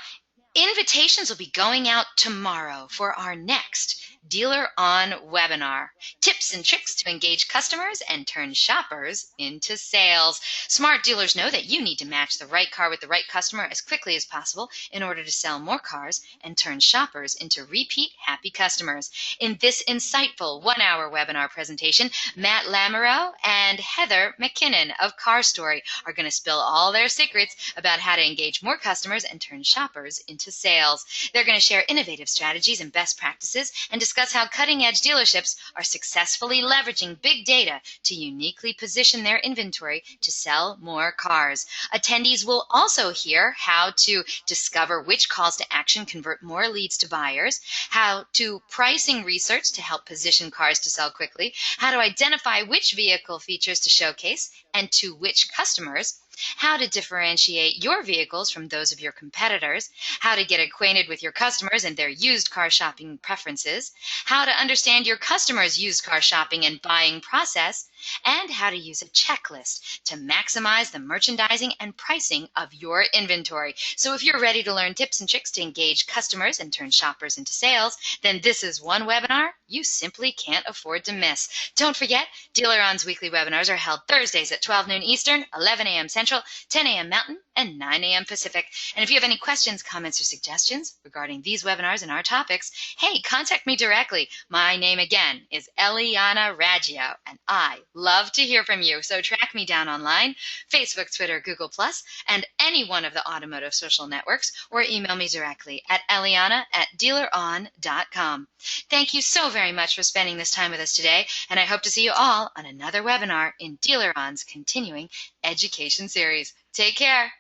invitations will be going out tomorrow for our next DealerOn webinar. Tips and tricks to engage customers and turn shoppers into sales. Smart dealers know that you need to match the right car with the right customer as quickly as possible in order to sell more cars and turn shoppers into repeat happy customers. In this insightful 1-hour webinar presentation, Matt Lamoureux and Heather McKinnon of Car Story are going to spill all their secrets about how to engage more customers and turn shoppers into sales. They're going to share innovative strategies and best practices and discuss how cutting-edge dealerships are successfully leveraging big data to uniquely position their inventory to sell more cars. Attendees will also hear how to discover which calls to action convert more leads to buyers, how to pricing research to help position cars to sell quickly, how to identify which vehicle features to showcase and to which customers, how to differentiate your vehicles from those of your competitors, how to get acquainted with your customers and their used car shopping preferences, how to understand your customers' used car shopping and buying process, and how to use a checklist to maximize the merchandising and pricing of your inventory. So if you're ready to learn tips and tricks to engage customers and turn shoppers into sales, then this is one webinar you simply can't afford to miss. Don't forget, DealerOn's weekly webinars are held Thursdays at 12 noon Eastern, 11 a.m. Central, 10 a.m. Mountain, and 9 a.m. Pacific. And if you have any questions, comments, or suggestions regarding these webinars and our topics, hey, contact me directly. My name again is Eliana Raggio, and I love to hear from you. So track me down online, Facebook, Twitter, Google+, and any one of the automotive social networks, or email me directly at eliana@dealeron.com. Thank you so very much for spending this time with us today, and I hope to see you all on another webinar in DealerOn's continuing education series. Take care.